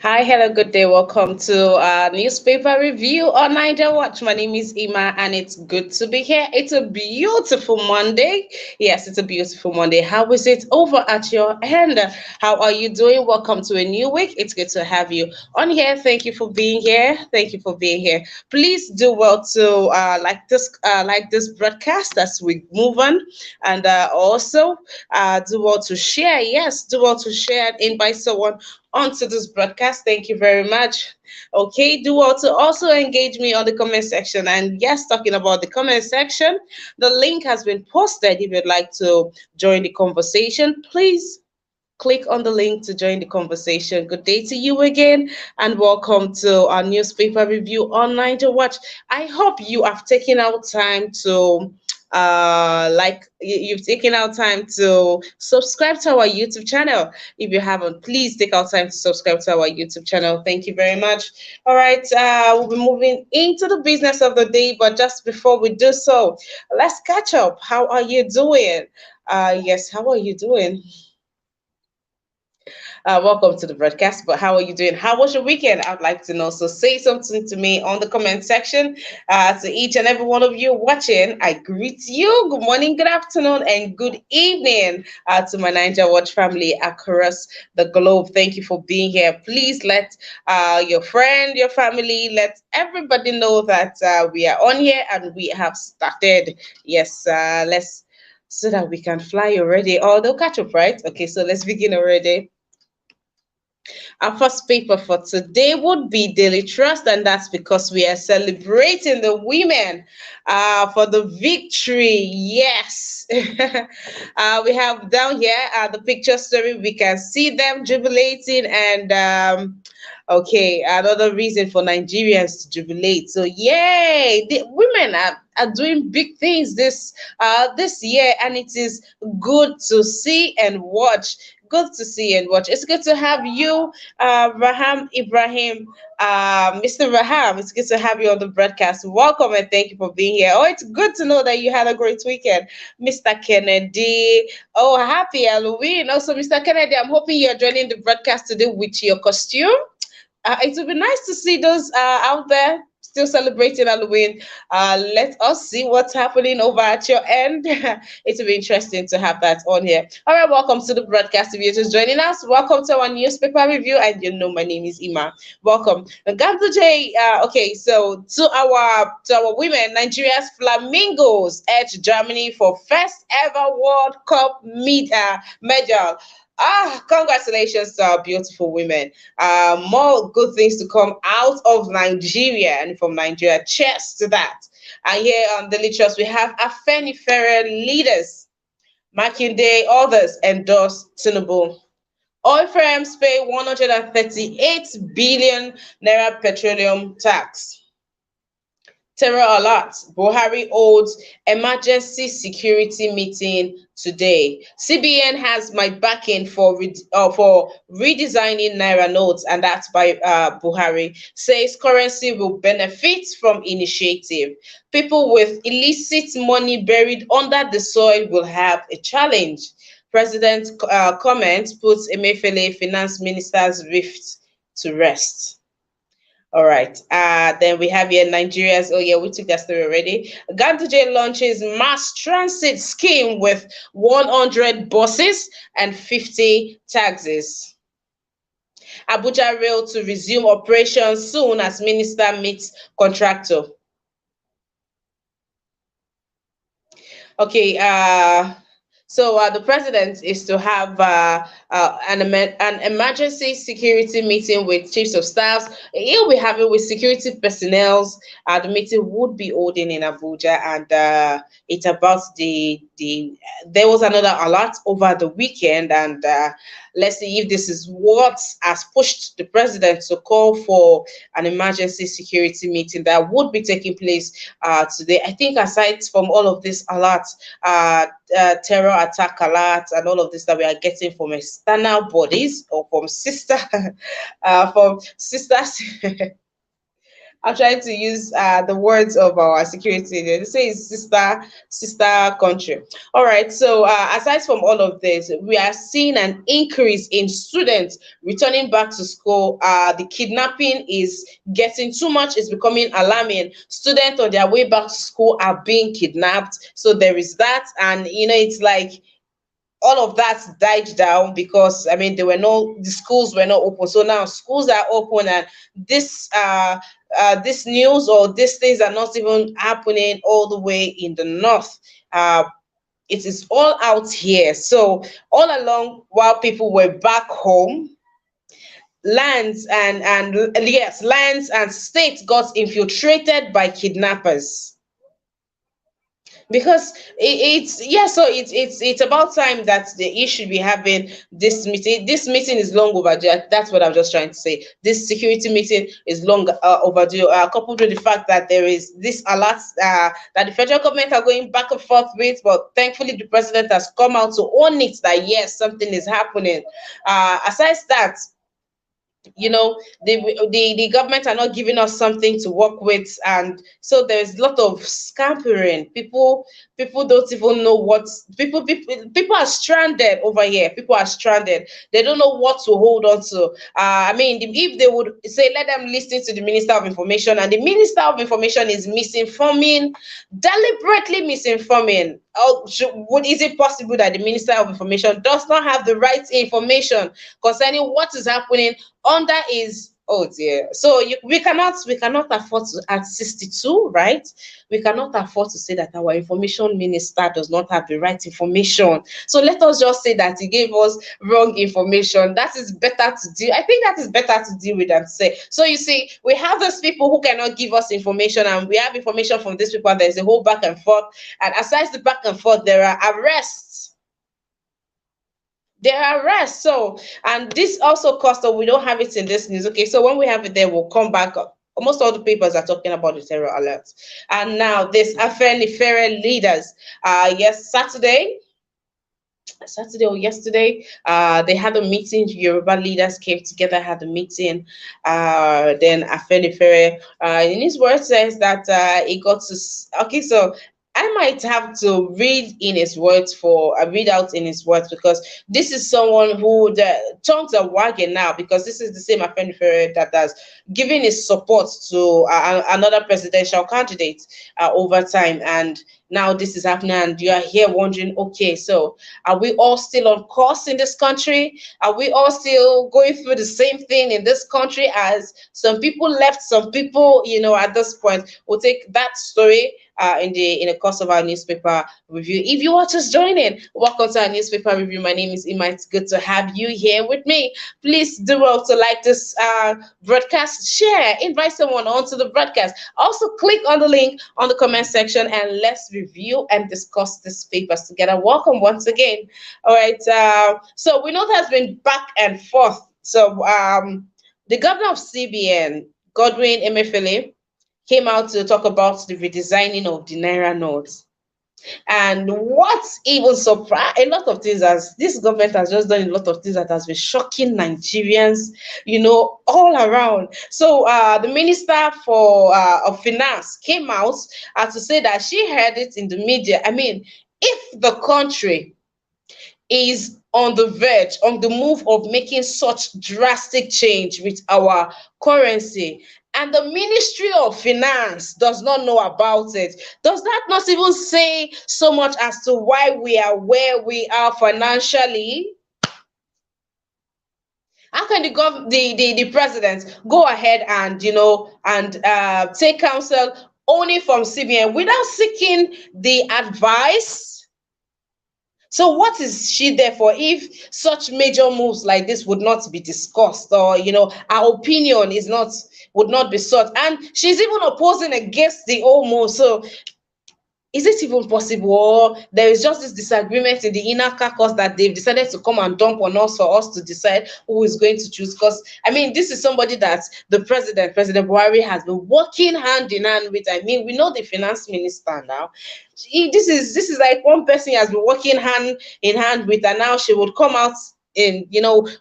Hi, hello, good day. Welcome to newspaper review on Niger Watch. My name is Ima, and it's good to be here. It's a beautiful Monday. Yes, it's a beautiful Monday. How is it over at your end? How are you doing? Welcome to a new week. It's good to have you on here. Thank you for being here. Thank you for being here. Please do well to like this broadcast as we move on, and also do well to share. Yes, do well to share and invite someone onto this broadcast. Thank you very much. Okay, do also engage me on the comment section. And yes, talking about the comment section, the link has been posted. If you'd like to join the conversation, please click on the link to join the conversation. Good day to you again, and welcome to our newspaper review on Niger Watch. I hope you have taken out time to you've taken out time to subscribe to our YouTube channel. If you haven't, please take out time to subscribe to our YouTube channel. Thank you very much. All right, we'll be moving into the business of the day, but just before we do so, let's catch up. How are you doing? Yes, how are you doing? Welcome to the broadcast. But how are you doing? How was your weekend? I'd like to know. So say something to me on the comment section. To each and every one of you watching, I greet you. Good morning, good afternoon, and good evening to my Niger Watch family across the globe. Thank you for being here. Please let your friend, your family, let everybody know that we are on here and we have started. Yes, let's so that we can fly already. Oh, they'll catch up, right? Okay, so let's begin already. Our first paper for today would be Daily Trust, and that's because we are celebrating the women for the victory. Yes. We have down here the picture story. We can see them jubilating, and okay, another reason for Nigerians to jubilate. So, yay! The women are doing big things this year, and it is good to see and watch. Good to see and watch. It's good to have you, Raham Ibrahim, Mr. Raham. It's good to have you on the broadcast. Welcome and thank you for being here. Oh, it's good to know that you had a great weekend, Mr. Kennedy. Oh, happy Halloween. Also, Mr. Kennedy, I'm hoping you're joining the broadcast today with your costume. It would be nice to see those out there still celebrating Halloween. Let us see what's happening over at your end. It will be interesting to have that on here. All right, welcome to the broadcast. If you're just joining us, welcome to our newspaper review. And you know, my name is Ima. Welcome. Gambo J. Okay, so to our women, Nigeria's Flamingos edge Germany for first ever World Cup medal. Congratulations to our beautiful women. More good things to come out of Nigeria and from Nigeria. Cheers to that. And here on Daily Trust, we have Afenifere leaders, Makinde, others endorse Tinubu. Oil firms pay 138 billion naira petroleum tax. Terror alert. Buhari holds emergency security meeting today. CBN has my backing for redesigning naira notes, and that's by Buhari. Says currency will benefit from initiative. People with illicit money buried under the soil will have a challenge. President comment puts Emefiele finance minister's rift to rest. All right. Then we have here Nigeria's. Oh yeah, we took that story already. Ganduje launches mass transit scheme with 100 buses and 50 taxis. Abuja rail to resume operations soon as minister meets contractor. Okay. So the president is to have an emergency security meeting with chiefs of staffs. He'll be having with security personnel. The meeting would be holding in Abuja, and it's about the. There was another alert over the weekend, and let's see if this is what has pushed the president to call for an emergency security meeting that would be taking place today. I think aside from all of this alert, terror attack alert, and all of this that we are getting from external bodies or from sisters I'm trying to use the words of our security. They say it's sister country. All right. So aside from all of this, we are seeing an increase in students returning back to school. The kidnapping is getting too much. It's becoming alarming. Students on their way back to school are being kidnapped. So there is that, and it's like all of that died down because I mean the schools were not open. So now schools are open, and this news or these things are not even happening all the way in the north. It is all out here. So all along while people were back home, lands and states got infiltrated by kidnappers. Because it's yeah, so it's about time that they should be having this meeting. This meeting is long overdue. That's what I'm just trying to say. This security meeting is long overdue, coupled with the fact that there is this alert that the federal government are going back and forth with, but thankfully the president has come out to own it that yes, something is happening. Aside that, the government are not giving us something to work with, and so there's a lot of scampering. People don't even know what people are stranded over here. People are stranded. They don't know what to hold on to. I mean, if they would say let them listen to the minister of information, and the minister of information is misinforming, deliberately misinforming. Is it possible that the minister of information does not have the right information concerning what is happening under is, oh dear. So we cannot afford to, at 62, right? We cannot afford to say that our information minister does not have the right information. So let us just say that he gave us wrong information. That is better to deal. I think that is better to deal with than to say. So you see, we have those people who cannot give us information, and we have information from these people, and there's a whole back and forth. And aside the back and forth, there are arrests. There are arrests. So, and this also cost, we don't have it in this news. Okay, so when we have it there, we'll come back. Almost all the papers are talking about the terror alert. And now this Afenifere leaders. Yes, Saturday or yesterday, they had a meeting. Yoruba leaders came together, had a meeting. Then Afenifere, in his word, says that he got to. Okay, so I might have to read out in his words, because this is someone who the tongues are wagging now, because this is the same Afenifere that has given his support to another presidential candidate over time, and now this is happening, and you are here wondering, okay, so are we all still on course in this country? Are we all still going through the same thing in this country as some people left, some people, at this point? We'll take that story in the course of our newspaper review. If you are just joining, welcome to our newspaper review. My name is Ima. It's good to have you here with me. Please do well to like this broadcast, share, invite someone onto the broadcast. Also, click on the link on the comment section, and let's review and discuss these papers together. Welcome once again. All right. So we know there's been back and forth. So the governor of CBN, Godwin Emefiele, came out to talk about the redesigning of the Naira notes. And what's even surprised, a lot of things, as this government has just done a lot of things that has been shocking Nigerians, all around. So the minister for of finance came out to say that she heard it in the media. I mean, if the country is on the verge, on the move of making such drastic change with our currency, and the Ministry of Finance does not know about it, does that not even say so much as to why we are where we are financially? How can the president go ahead and take counsel only from CBN without seeking the advice? So what is she there for if such major moves like this would not be discussed, or our opinion would not be sought? And she's even opposing against the old move. So is it even possible, or there is just this disagreement in the inner caucus that they've decided to come and dump on us for us to decide who is going to choose? Because I mean, this is somebody that the President Buhari has been working hand in hand with. I mean, we know the finance minister now. This is like one person has been working hand in hand with, and now she would come out in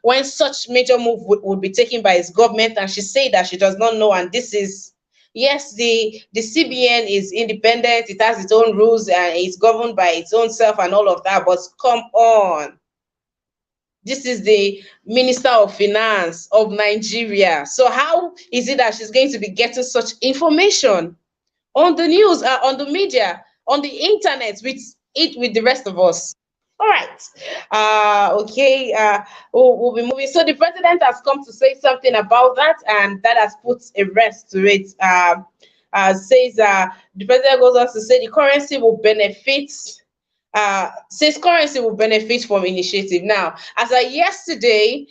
when such major move would be taken by his government, and she said that she does not know, and this is Yes, the CBN is independent, it has its own rules and it's governed by its own self and all of that. But come on, this is the Minister of Finance of Nigeria. So how is it that she's going to be getting such information on the news, on the media, on the internet with the rest of us? All right. Okay. We'll be moving. So the president has come to say something about that, and that has put a rest to it. Says the president goes on to say the currency will benefit. Says currency will benefit from initiative. Now, as at yesterday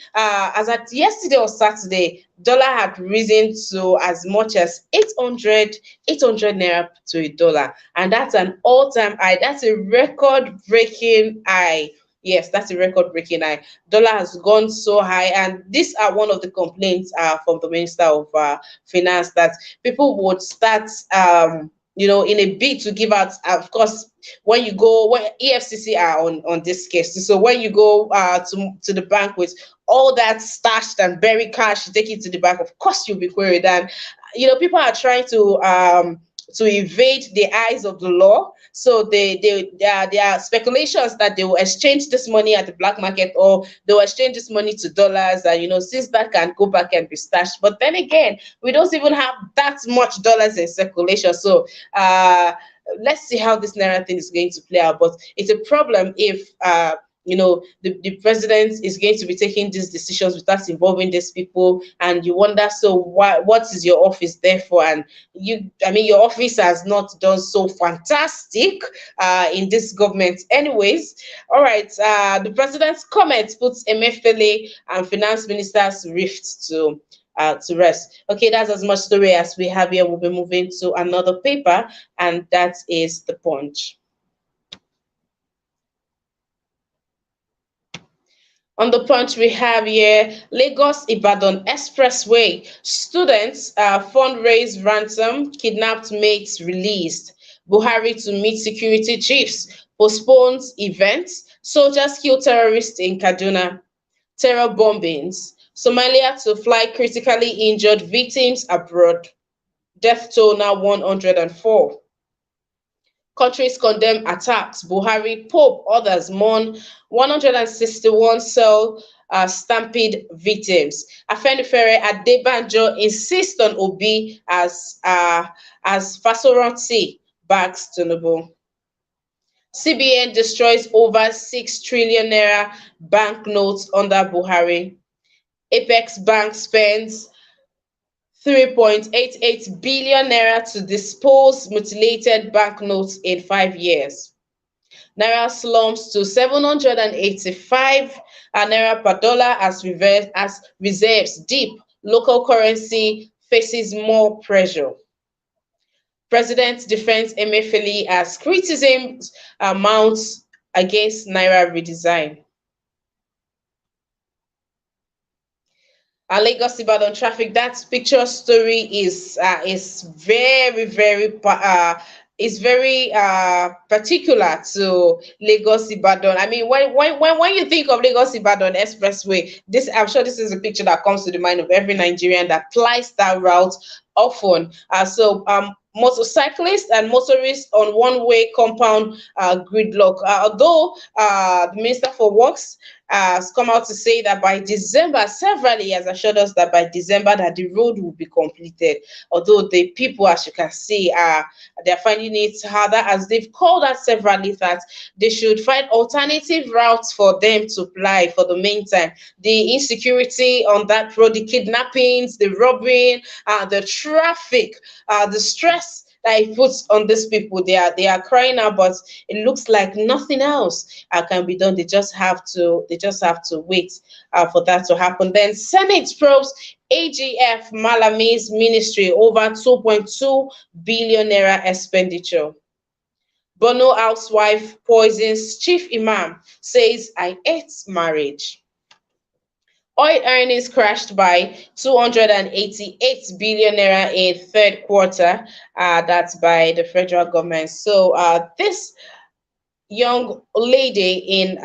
or Saturday, dollar had risen to as much as 800 naira to a dollar, and that's an all-time high. That's a record-breaking high. Yes, that's a record-breaking high. Dollar has gone so high, and these are one of the complaints from the Minister of Finance, that people would start in a bid to give out. Of course, when EFCC are on this case, so when you go to the bank with all that stashed and buried cash, you take it to the bank. Of course, you'll be queried, and people are trying to evade the eyes of the law. So there are speculations that they will exchange this money at the black market, or they will exchange this money to dollars, and since that can go back and be stashed. But then again, we don't even have that much dollars in circulation. So let's see how this naira thing is going to play out. But it's a problem if the president is going to be taking these decisions without involving these people, and you wonder, so what is your office there for? And your office has not done so fantastic in this government anyways. All right. The president's comment puts Emefiele and finance minister's rift to rest. Okay, that's as much story as we have here. We'll be moving to another paper, and that is the Punch. On the Punch, we have here Lagos Ibadan Expressway. Students fundraise ransom, kidnapped mates released. Buhari to meet security chiefs, postpones events. Soldiers kill terrorists in Kaduna. Terror bombings. Somalia to fly critically injured victims abroad. Death toll now 104. Countries condemn attacks. Buhari, Pope, others mourn 161 cell stampede victims. Afenifere Adebanjo insists on Obi as Fasoransi backs Tinubu. CBN destroys over 6 trillion naira banknotes under Buhari. Apex Bank spends 3.88 billion naira to dispose mutilated banknotes in 5 years. Naira slumps to 785 naira per dollar as reserves dip. Local currency faces more pressure. President defends Emefiele as criticisms mounts against Naira redesign. Lagos Ibadan traffic. That picture story is very particular to Lagos Ibadan. I mean, when you think of Lagos Ibadan Expressway, I'm sure this is a picture that comes to the mind of every Nigerian that flies that route often. Motorcyclists and motorists on one-way compound gridlock. Although the Minister for Works has come out to say that by December, severally has assured us that by December that the road will be completed. Although the people, as you can see, they're finding it harder, as they've called out severally that they should find alternative routes for them to fly for the meantime. The insecurity on that road, the kidnappings, the robbing, the traffic, the stress that it puts on these people, they are crying out, but it looks like nothing else can be done. They just have to wait for that to happen. Then Senate probes AGF Malami's ministry over 2.2 billion naira expenditure. Bono housewife poisons chief imam, says I hate marriage. Oil earnings crashed by 288 billion naira in third quarter. That's by the federal government. So this this young lady in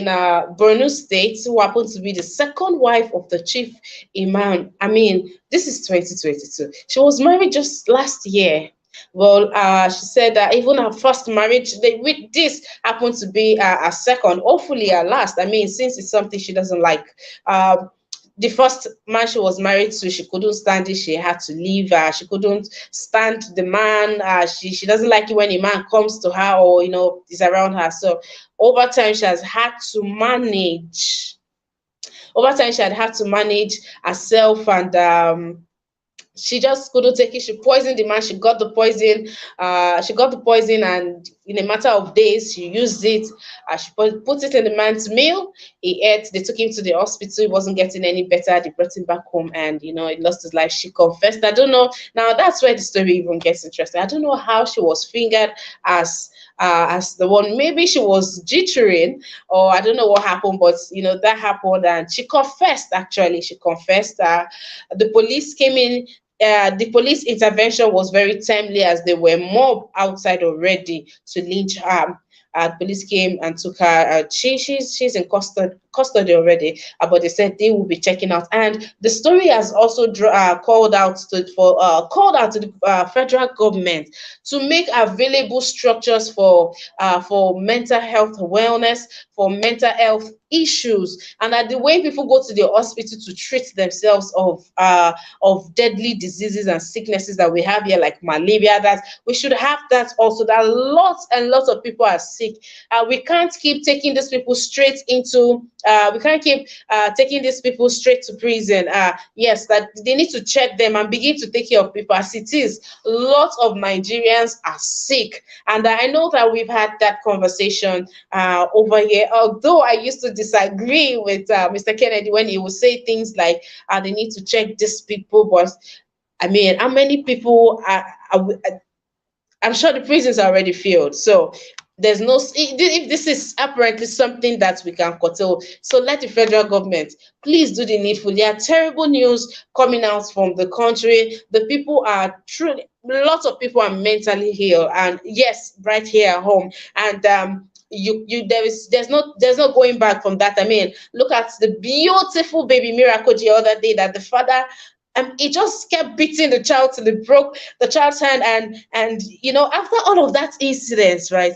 Borno State, who happened to be the second wife of the chief imam. I mean, this is 2022. She was married just last year. Well, she said that even her first marriage, with this happened to be a second, hopefully a last. I mean, since it's something she doesn't like. Uh, the first man she was married to, she couldn't stand it. She had to leave. She couldn't stand the man. She doesn't like it when a man comes to her or is around her. So over time, she has had to manage. Over time, she had to manage herself, and she just couldn't take it. She poisoned the man. She got the poison. And in a matter of days, she used it. She put it in the man's meal. He ate. They took him to the hospital. He wasn't getting any better. They brought him back home, and he lost his life. She confessed. I don't know. Now that's where the story even gets interesting. I don't know how she was fingered as the one. Maybe she was jittering, or I don't know what happened, but that happened, and she confessed. Actually, she confessed. The police came in. The police intervention was very timely, as they were mob outside already to lynch her. Police came and took her. She's in custody already, but they said they will be checking out. And the story has also called out to the federal government to make available structures for mental health wellness, for mental health issues, and that the way people go to the hospital to treat themselves of deadly diseases and sicknesses that we have here, like malaria, that we should have that also. That lots and lots of people are sick. We can't keep taking these people straight into. We can't keep taking these people straight to prison. Yes, that they need to check them and begin to take care of people. As it is, lots of Nigerians are sick, and I know that we've had that conversation over here. Although I used to disagree with Mr. Kennedy when he would say things like they need to check these people, but I mean, how many people I'm sure the prisons are already filled. So there's no, if this is apparently something that we can curtail, so let the federal government please do the needful. There are terrible news coming out from the country. The people are truly, lots of people are mentally ill, and yes, right here at home. And there's no going back from that. I mean, look at the beautiful baby miracle the other day, that the father, he just kept beating the child till it broke the child's hand. And after all of that incident, right,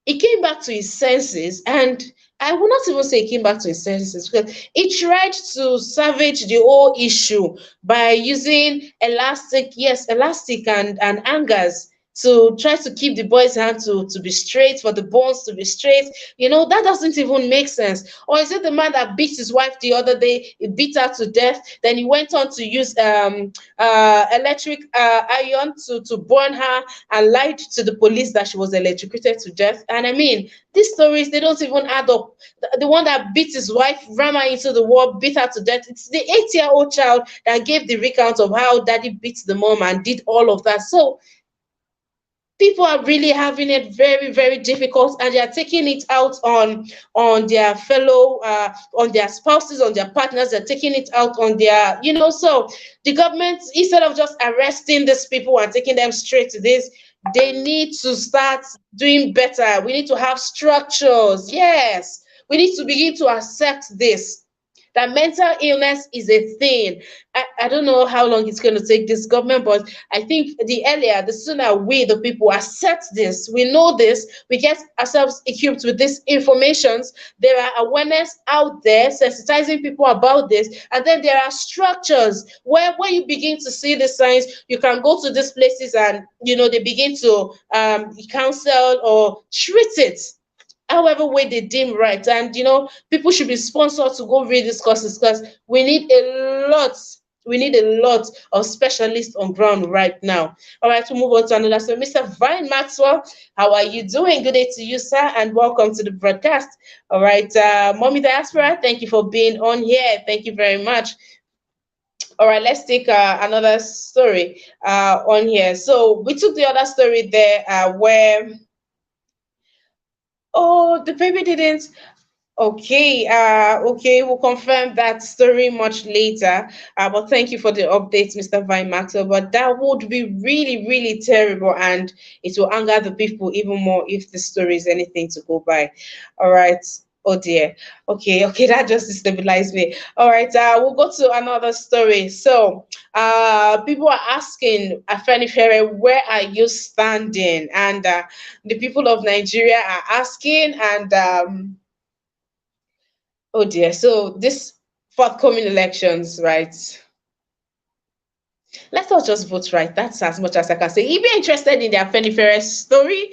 he came back to his senses. And I will not even say he came back to his senses, because he tried to salvage the whole issue by using elastic and hangers to try to keep the boy's hand to be straight, for the bones to be straight. That doesn't even make sense. Or is it the man that beat his wife the other day? He beat her to death. Then he went on to use electric iron to burn her, and lied to the police that she was electrocuted to death. And I mean, these stories, they don't even add up. The one that beat his wife, ran her into the wall, beat her to death. It's the 8-year-old child that gave the recount of how daddy beat the mom and did all of that. So people are really having it very, very difficult, and they are taking it out on their fellow, on their spouses, on their partners. They're taking it out on their, so the government, instead of just arresting these people and taking them straight to this, they need to start doing better. We need to have structures. Yes, we need to begin to accept this, that mental illness is a thing. I don't know how long it's going to take this government, but I think the earlier, the sooner we, the people, accept this, we know this, we get ourselves equipped with these informations. There are awareness out there, sensitizing people about this, and then there are structures where when you begin to see the signs, you can go to these places, and they begin to counsel or treat it however way they deem right. And people should be sponsored to go read these courses, because we need a lot of specialists on ground right now. All right, we'll move on to another. So Mr. Vine Maxwell, how are you doing? Good day to you, sir, and welcome to the broadcast. All right, Mommy Diaspora, thank you for being on here. Thank you very much. All right, let's take another story on here. So we took the other story there where, oh, the baby didn't. Okay, okay, we'll confirm that story much later. But thank you for the updates, Mr. Vine Maxwell. But that would be really, really terrible, and it will anger the people even more if the story is anything to go by. All right. Oh dear. Okay, okay, that just destabilized me. All right, we'll go to another story. So, people are asking Afeni Fere, where are you standing? And the people of Nigeria are asking, and oh dear. So this forthcoming elections, right? Let us just vote right. That's as much as I can say. If you're interested in the Afenifere story,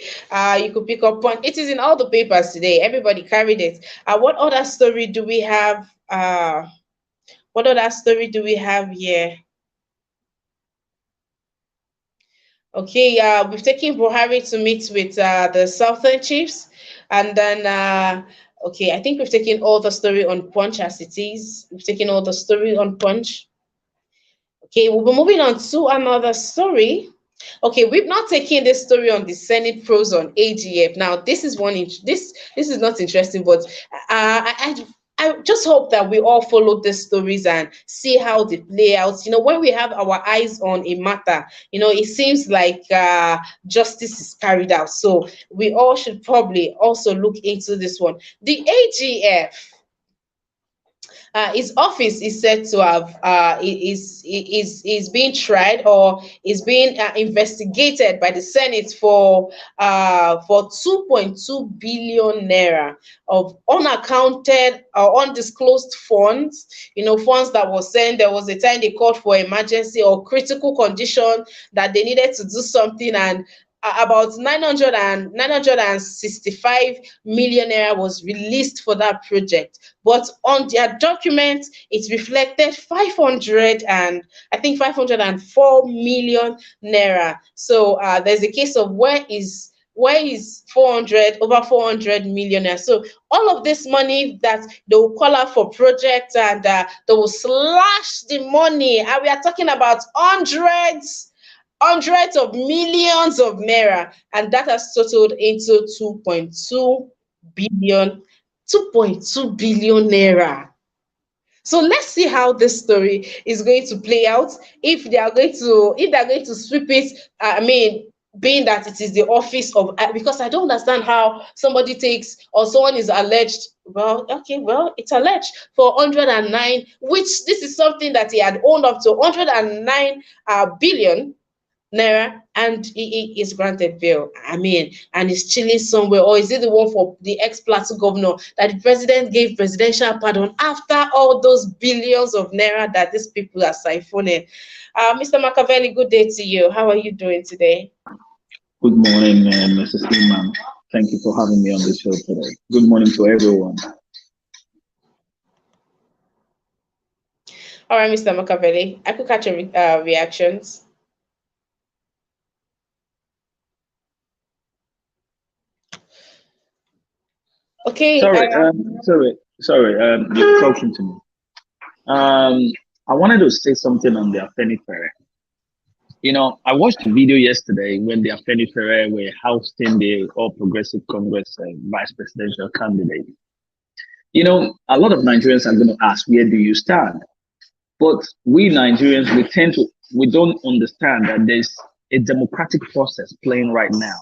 you could pick up on it. Is in all the papers today. Everybody carried it. What other story do we have? What other story do we have here? Okay, we've taken Buhari to meet with the Southern Chiefs, and then okay, I think we've taken all the story on Punch as it is. We've taken all the story on Punch. Okay, we'll be moving on to another story. Okay, we've not taken this story on the Senate pros on AGF. Now, this is this is not interesting, but I just hope that we all follow these stories and see how they play out. You know, when we have our eyes on a matter, you know, it seems like justice is carried out. So we all should probably also look into this one. The AGF, his office is said to have is being tried or is being investigated by the Senate for 2.2 billion naira of unaccounted or undisclosed funds. You know, funds that was sent. There was a time they called for emergency or critical condition that they needed to do something, and about 965 million naira was released for that project, but on their document it reflected 500 and I think 504 million naira. So there's a case of where is 400 over 400 million naira. So all of this money that they will call out for projects, and they will slash the money, and we are talking about hundreds of millions of naira, and that has totaled into billion 2.2 billion naira. So let's see how this story is going to play out. If they're going to sweep it, I mean, being that it is the office of, because I don't understand how somebody takes or someone is alleged. Well, okay, well, it's alleged for 109, which this is something that he had owned up to 109 billion naira, and he is granted bail. I mean, and he's chilling somewhere, or is it the one for the ex-Plateau governor that the president gave presidential pardon after all those billions of naira that these people are siphoning? Mr. Machiavelli, good day to you. How are you doing today? Good morning, Mrs. Lehman. Thank you for having me on the show today. Good morning to everyone. All right, Mr. Machiavelli, I could catch your reactions. Okay. You're talking to me. I wanted to say something on the Afenifere. You know, I watched a video yesterday when the Afenifere were housing the All Progressive Congress vice presidential candidate. You know, a lot of Nigerians are going to ask, where do you stand? But we Nigerians, we don't understand that there's a democratic process playing right now,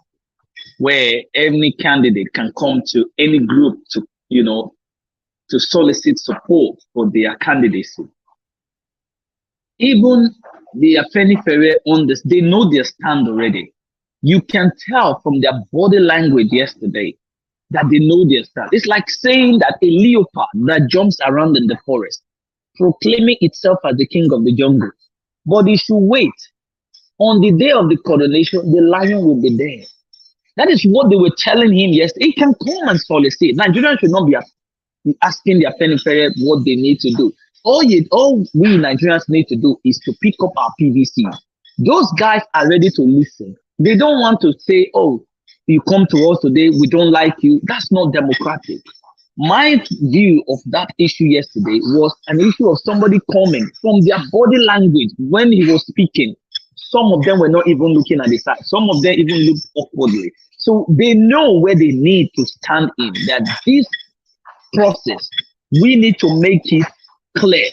where any candidate can come to any group to, to solicit support for their candidacy. Even the Afenifere on this, they know their stand already. You can tell from their body language yesterday that they know their stand. It's like saying that a leopard that jumps around in the forest, proclaiming itself as the king of the jungle. But it should wait. On the day of the coronation, the lion will be there. That is what they were telling him yesterday. He can come and solicit. Nigerians should not be asking their Afenifere what they need to do. All we Nigerians need to do is to pick up our PVC. Those guys are ready to listen. They don't want to say, oh, you come to us today, we don't like you. That's not democratic. My view of that issue yesterday was an issue of somebody coming from their body language when he was speaking. Some of them were not even looking at the side. Some of them even looked awkwardly. So they know where they need to stand in. That this process, we need to make it clear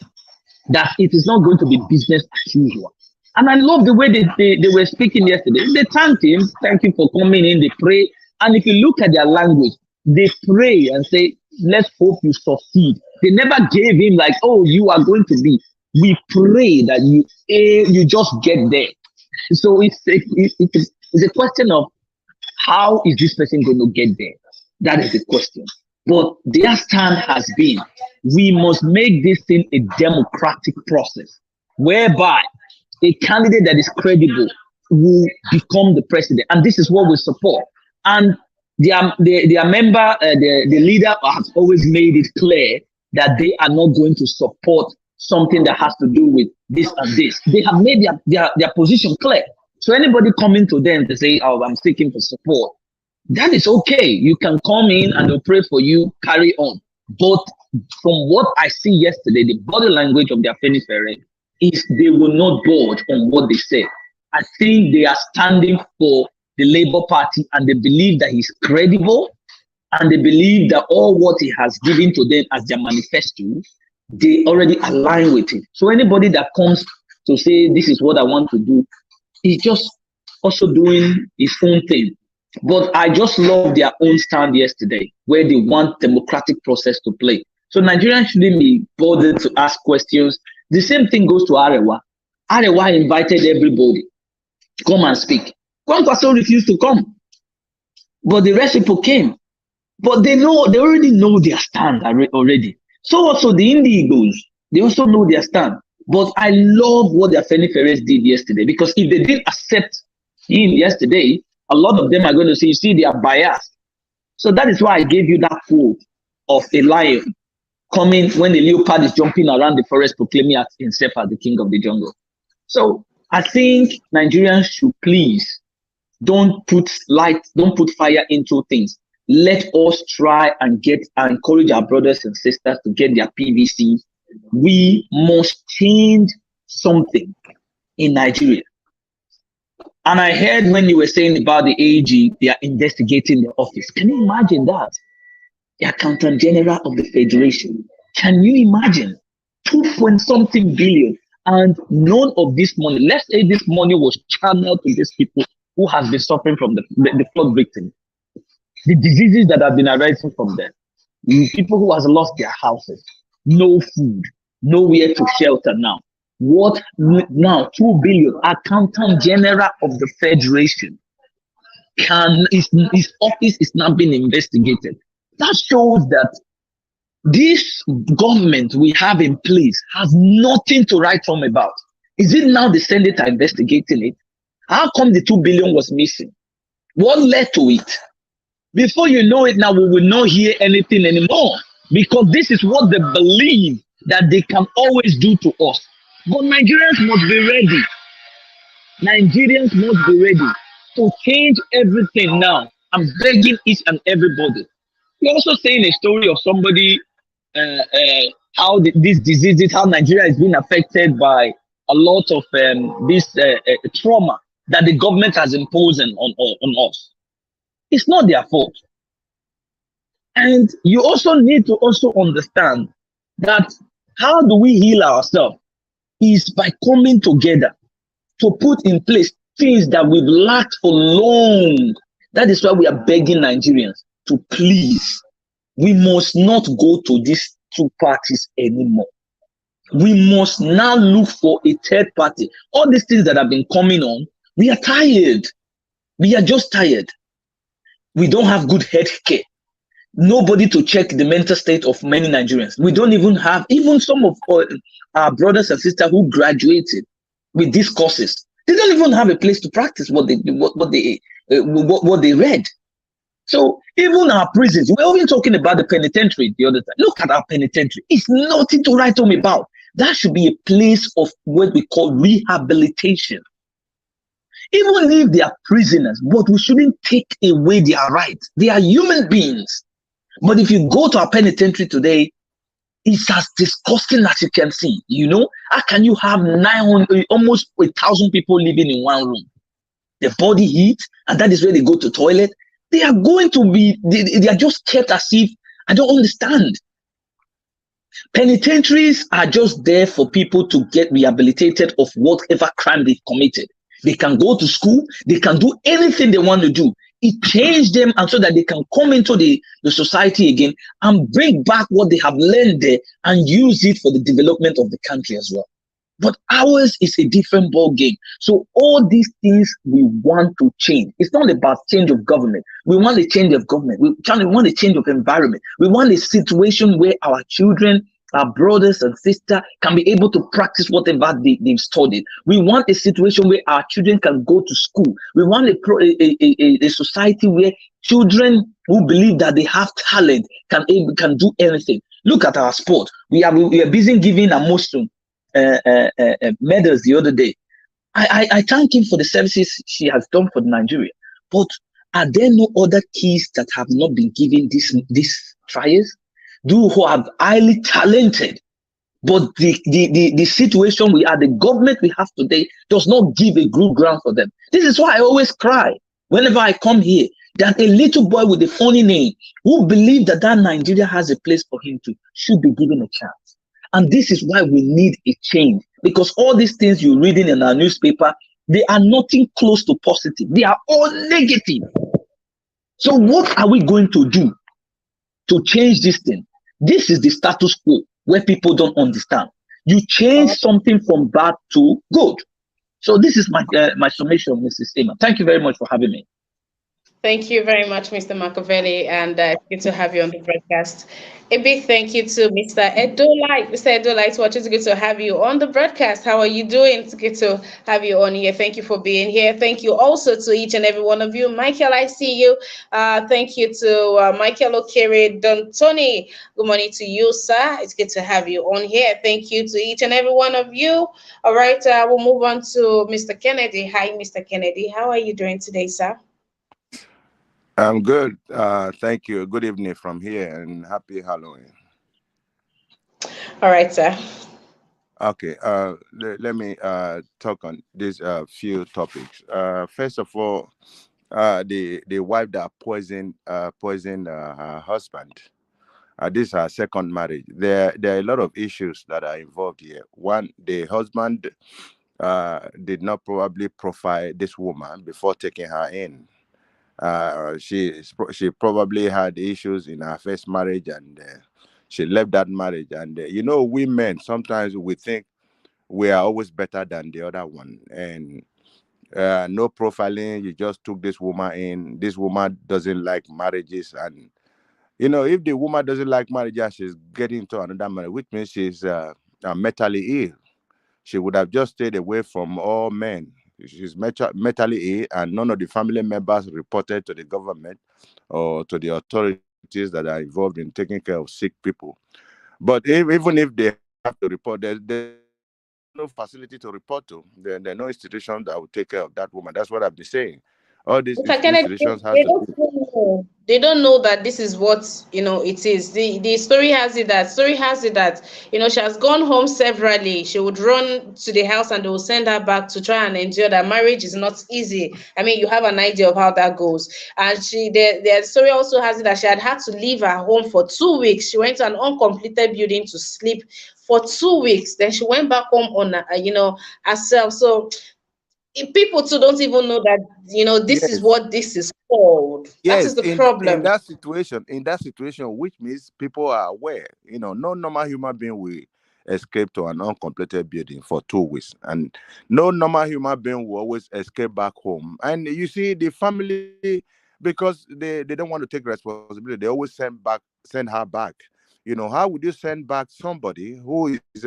that it is not going to be business as usual. And I love the way they were speaking yesterday. They thanked him, thank you for coming in, they pray. And if you look at their language, they pray and say, let's hope you succeed. They never gave him like, oh, you are going to be. We pray that you just get there. So it's a question of how is this person going to get there? That is the question. But their stand has been, we must make this thing a democratic process whereby a candidate that is credible will become the president. And this is what we support. And their member, the leader has always made it clear that they are not going to support something that has to do with this and this. They have made their position clear. So anybody coming to them to say, oh, I'm seeking for support, that is okay. You can come in and they'll pray for you, carry on. But from what I see yesterday, the body language of their Ferry is they will not budge on what they say. I think they are standing for the Labour Party and they believe that he's credible and they believe that all what he has given to them as their manifesto, they already align with it. So anybody that comes to say, this is what I want to do, is just also doing his own thing. But I just love their own stand yesterday, where they want democratic process to play. So Nigerians shouldn't be bothered to ask questions. The same thing goes to Arewa. Arewa invited everybody to come and speak. Kwankwaso refused to come. But the rest people came. But they already know their stand already. So also the Indigbos, they also know their stand. But I love what the Ferris did yesterday, because if they did accept him yesterday, a lot of them are going to say, you see, they are biased. So that is why I gave you that quote of a lion coming when the leopard is jumping around the forest, proclaiming himself as the king of the jungle. So I think Nigerians should please don't put fire into things. Let us try and encourage our brothers and sisters to get their PVCs. We must change something in Nigeria. And I heard when you were saying about the AG, they are investigating the office. Can you imagine that? The Accountant General of the Federation. Can you imagine? 2-point-something billion. And none of this money, let's say this money was channeled to these people who have been suffering from the flood victims. The diseases that have been arising from them. People who has lost their houses. No food. Nowhere to shelter now. What now? 2 billion. Accountant General of the Federation. His office is now being investigated. That shows that this government we have in place has nothing to write home about. Is it now the Senate are investigating it? How come the 2 billion was missing? What led to it? Before you know it now, we will not hear anything anymore, because this is what they believe that they can always do to us. But Nigerians must be ready. Nigerians must be ready to change everything now. I'm begging each and everybody. You're also saying a story of somebody, how these diseases, how Nigeria is being affected by a lot of this trauma that the government has imposed on us. It's not their fault. And you also need to also understand that how do we heal ourselves is by coming together to put in place things that we've lacked for long. That is why we are begging Nigerians to please, we must not go to these two parties anymore. We must now look for a third party. All these things that have been coming on, we are tired. We are just tired. We don't have good health care. Nobody to check the mental state of many Nigerians. We don't even have, even some of our brothers and sisters who graduated with these courses, they don't even have a place to practice what they read. So even our prisons, we're even talking about the penitentiary the other time. Look at our penitentiary. It's nothing to write home about. That should be a place of what we call rehabilitation. Even if they are prisoners, but we shouldn't take away their rights. They are human beings. But if you go to our penitentiary today, it's as disgusting as you can see. You know, how can you have 900, almost 1,000 people living in one room? The body heat, and that is where they go to toilet. They are going to be, they are just kept as if, I don't understand. Penitentiaries are just there for people to get rehabilitated of whatever crime they've committed. They can go to school, they can do anything they want to do. It changed them, and so that they can come into the society again and bring back what they have learned there and use it for the development of the country as well. But ours is a different ball game. So all these things we want to change. It's not about change of government. We want a change of government. We want a change of environment. We want a situation where our children, our brothers and sisters can be able to practice whatever they've studied. We want a situation where our children can go to school. We want a society where children who believe that they have talent can do anything. Look at our sport. We are busy giving Amosun medals the other day. I thank him for the services she has done for Nigeria. But are there no other kids that have not been given these trials? Who are highly talented, but the situation the government we have today does not give a good ground for them. This is why I always cry whenever I come here, that a little boy with a funny name who believes that Nigeria has a place for him to should be given a chance. And this is why we need a change, because all these things you're reading in our newspaper, they are nothing close to positive. They are all negative. So what are we going to do to change this thing? This is the status quo where people don't understand. You change something from bad to good. So this is my summation, Mrs. Seaman. Thank you very much for having me. Thank you very much, Mr. Machiavelli, and it's good to have you on the broadcast. A big thank you to Mr. Edolite. Mr. Edolite, watch, it's good to have you on the broadcast. How are you doing? It's good to have you on here. Thank you for being here. Thank you also to each and every one of you. Michael, I see you. Thank you to Michael Okere, Don Tony. Good morning to you, sir. It's good to have you on here. Thank you to each and every one of you. All right, we'll move on to Mr. Kennedy. Hi, Mr. Kennedy. How are you doing today, sir? I'm good. Thank you. Good evening from here and happy Halloween. All right, sir. Okay. Let me talk on these few topics. First of all, the wife that poisoned her husband. This is her second marriage. There are a lot of issues that are involved here. One, the husband did not probably profile this woman before taking her in. She probably had issues in her first marriage, and she left that marriage. And we men sometimes we think we are always better than the other one, and no profiling. You just took this woman in. This woman doesn't like marriages, and if the woman doesn't like marriages, she's getting into another marriage, which means she's mentally ill. She would have just stayed away from all men. She's mentally ill, and none of the family members reported to the government or to the authorities that are involved in taking care of sick people. But even if they have to report, there's no facility to report to. There are no institutions that will take care of that woman. That's what I've been saying. All these institutions has to do. They don't know that this is what it is. The story has it that she has gone home severally. She would run to the house and they will send her back to try and endure that. Marriage is not easy. I mean, you have an idea of how that goes. And the story also has it that she had to leave her home for 2 weeks. She went to an uncompleted building to sleep for 2 weeks. Then she went back home on herself. So people too don't even know that this is Yes. what this is called. That is Yes, the in problem. that situation, which means people are aware. No normal human being will escape to an uncompleted building for 2 weeks, and no normal human being will always escape back home. And you see, the family, because they don't want to take responsibility, they always send her back. How would you send back somebody who is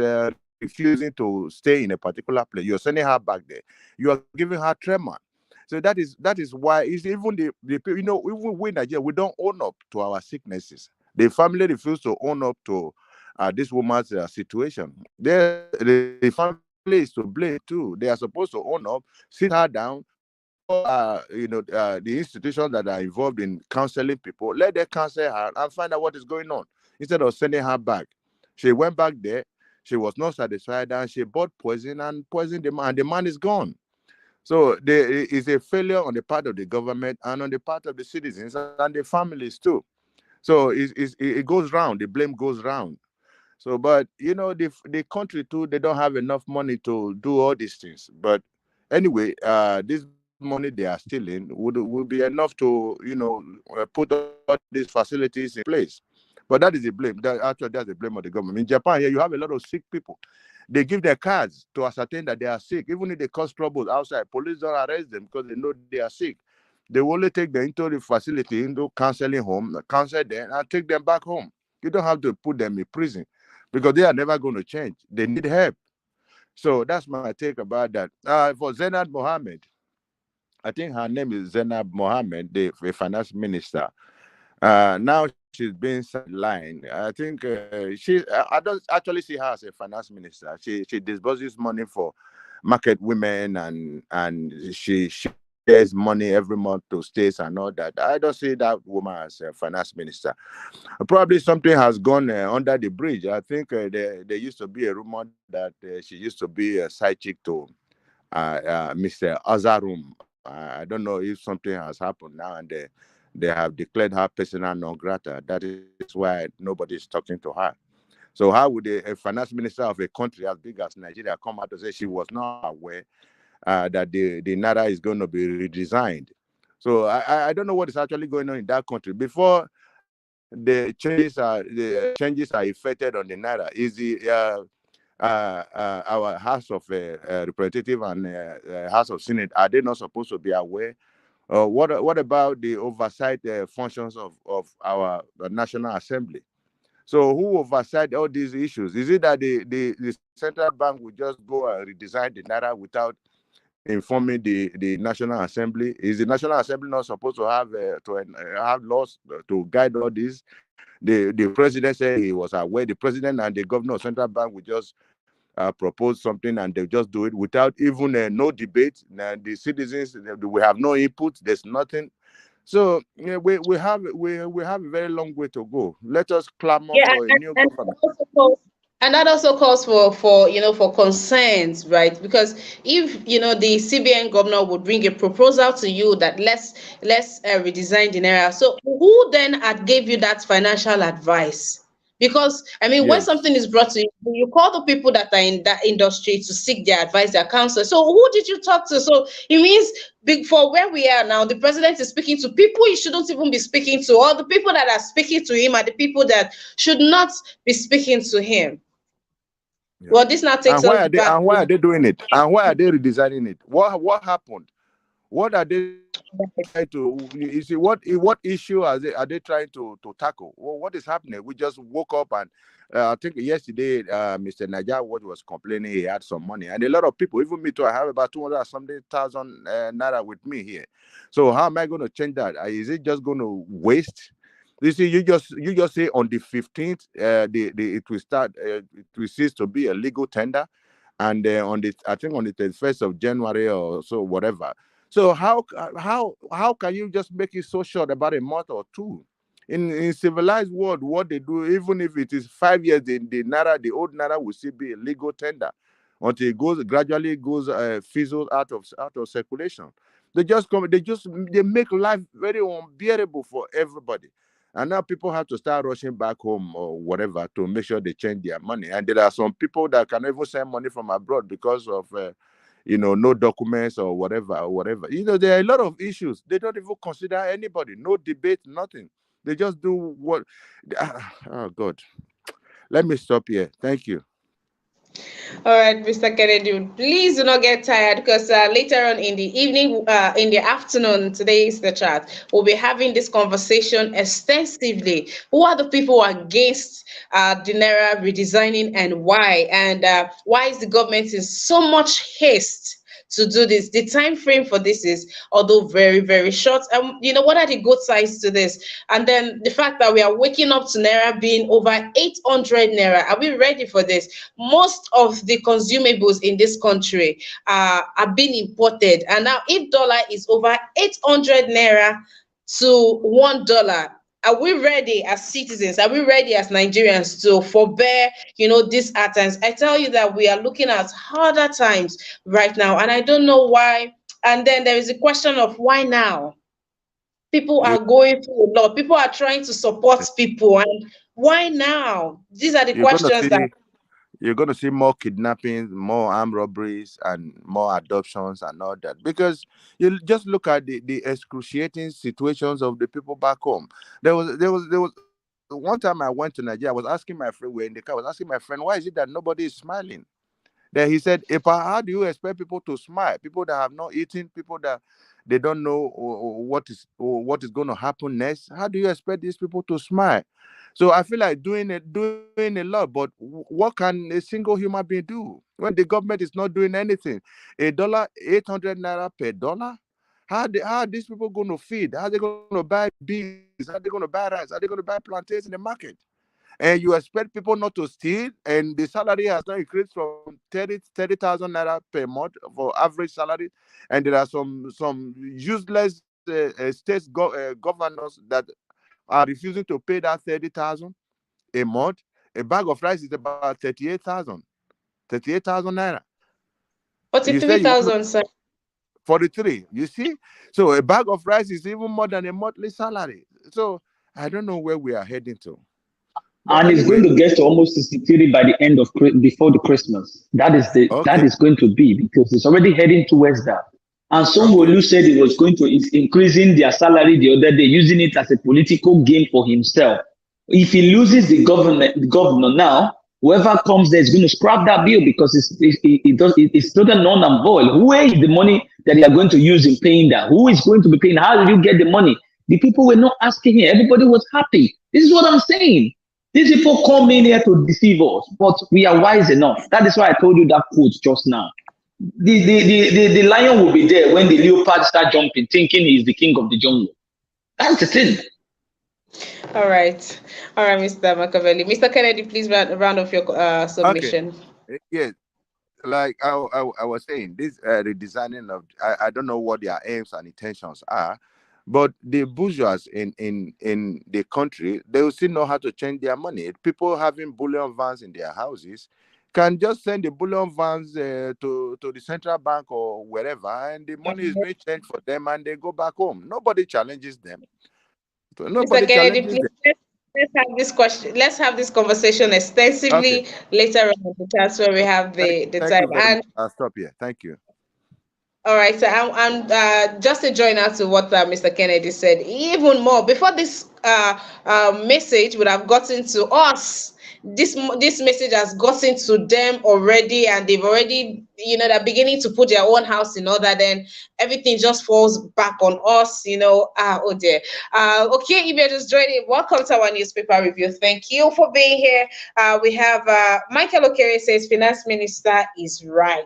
refusing to stay in a particular place? You're sending her back there. You are giving her trauma. So that is why it's even the even we in Nigeria, we don't own up to our sicknesses. The family refuse to own up to this woman's situation. The family is to blame too. They are supposed to own up, sit her down, call the institutions that are involved in counseling people. Let them counsel her and find out what is going on instead of sending her back. She went back there. She was not satisfied, and she bought poison and poisoned the man. And the man is gone. So there is a failure on the part of the government and on the part of the citizens and the families too. So it goes round. The blame goes round. So, but the country too, they don't have enough money to do all these things. But anyway, this money they are stealing would be enough to put all these facilities in place. But that is the blame. That's the blame of the government. In Japan, here you have a lot of sick people. They give their cards to ascertain that they are sick, even if they cause troubles outside. Police don't arrest them because they know they are sick. They will only take them into the facility, into counseling home, counsel them, and take them back home. You don't have to put them in prison because they are never going to change. They need help. So that's my take about that. For Zainab Mohammed, I think her name is Zainab Mohammed, the finance minister. Now she's being sidelined. I think I don't actually see her as a finance minister. She disburses money for market women, and she shares money every month to states and all that. I don't see that woman as a finance minister. Probably something has gone under the bridge. I think there used to be a rumor that she used to be a side chick to Mr. Azarum. I don't know if something has happened now, and they have declared her persona non grata. That is why nobody is talking to her. So how would a finance minister of a country as big as Nigeria come out to say she was not aware that the naira is going to be redesigned? So I don't know what is actually going on in that country. Before the changes are effected on the naira, is our House of Representative and House of Senate, are they not supposed to be aware? What about the oversight functions of our National Assembly? So who oversight all these issues? Is it that the central bank will just go and redesign the naira without informing the National Assembly? Is the National Assembly not supposed to have laws to guide all this? The president said he was aware. The president and the governor of central bank will just propose something and they just do it without even no debate. The citizens, we have no input. There's nothing. So we have a very long way to go. Let us clamor Yeah, for a new government. and that also calls for for concerns, right? Because if the CBN governor would bring a proposal to you that let's redesign the naira, so who then had gave you that financial advice? Because I mean, when Yes. something is brought to you, you call the people that are in that industry to seek their advice, their counsel. So who did you talk to? So it means big for where we are now, the president is speaking to people he shouldn't even be speaking to, or the people that are speaking to him are the people that should not be speaking to him. Yeah. Well, this now takes And us why are they back and why are they doing it? And why are they redesigning it? What happened? What are they trying to, you see, what issue are they trying to tackle? Well, what is happening? We just woke up and I think yesterday Mr. Najah was complaining he had some money, and a lot of people, even me too, I have about 200 something thousand naira with me here. So how am I going to change that? Is it just going to waste? You see, you just say on the 15th, the it will start. It will cease to be a legal tender, and on the I think on the 31st of January or so, whatever. So how can you just make it so short about a month or two? In civilized world, what they do, even if it is 5 years, the old naira will still be a legal tender until it gradually goes fizzles out of circulation. They make life very unbearable for everybody. And now people have to start rushing back home or whatever to make sure they change their money. And there are some people that can even send money from abroad because of no documents or whatever or whatever. There are a lot of issues. They don't even consider anybody, no debate, nothing. They just do what. Oh God, let me stop here. Thank you. All right, Mr. Kennedy, please do not get tired because later on in the evening, in the afternoon, today is the chat, we'll be having this conversation extensively. Who are the people who are against the Naira redesigning and why? And why is the government in so much haste to do this? The time frame for this is, although very, very short. What are the good sides to this? And then the fact that we are waking up to Naira being over 800 Naira. Are we ready for this? Most of the consumables in this country are being imported. And now if dollar is over 800 Naira to $1, are we ready as citizens? Are we ready as Nigerians to forbear, these hard times? I tell you that we are looking at harder times right now, and I don't know why. And then there is a question of why now? People You are going through a lot. People are trying to support people, and Why now? These are the You're gonna questions that. see you're going to see more kidnappings, more armed robberies, and more adoptions and all that. Because you just look at the excruciating situations of the people back home. There was one time I went to Nigeria. I was asking my friend, we're in the car. I was asking my friend, why is it that nobody is smiling? Then he said, Epa, how do you expect people to smile? People that have not eaten, people that they don't know what is going to happen next. How do you expect these people to smile? So I feel like doing a lot, but what can a single human being do when the government is not doing anything? A dollar, 800 naira per dollar. How are these people going to feed? How are they going to buy beans? How are they going to buy rice? How are they going to buy plantains in the market? And you expect people not to steal, and the salary has not increased from 30,000 naira per month for average salary, and there are some useless governors that are refusing to pay that 30,000 a month. A bag of rice is about 38,000 naira. You say you want 43,000, sir. 43. You see, so a bag of rice is even more than a monthly salary. So I don't know where we are heading to, but And it's going anyway, to get to almost 63 by the end of before the Christmas. That okay, is going to be, because it's already heading towards that. And okay. Sanwo-Olu said he was going to is increasing their salary the other day, using it as a political game for himself. If he loses the governor now, whoever comes there is going to scrap that bill, because it's not a non and void. Where is the money that they are going to use in paying that? Who is going to be paying? How did you get the money? The people were not asking him. Everybody was happy. This is what I'm saying. These people come in here to deceive us, but we are wise enough. That is why I told you that quote just now. The lion will be there when the leopard start jumping, thinking he's the king of the jungle. That's the thing. All right. All right, Mr. Machiavelli. Mr. Kennedy, please round off your Okay. submission. Yes. Like I was saying, this redesigning of I don't know what their aims and intentions are, but the bourgeois in the country, they will still know how to change their money. People having bullion vans in their houses can just send the bullion vans to the central bank or wherever, and the money is being changed for them, and they go back home. Nobody challenges them. So Mr. nobody Kennedy, challenges please them. let's have this question. Let's have this conversation Okay. extensively later on in the chance where we have the Thank time. you very And much. I'll stop here. Thank you. all right, so I'm just to join out to what Mr. Kennedy said. Even more, before this message would have gotten to us, this message has gotten to them already, and they've already, they're beginning to put their own house in order. Then everything just falls back on us. Oh dear. Okay, if you're just joining, welcome to our newspaper review. Thank you for being here. We have Michael Okere says finance minister is right.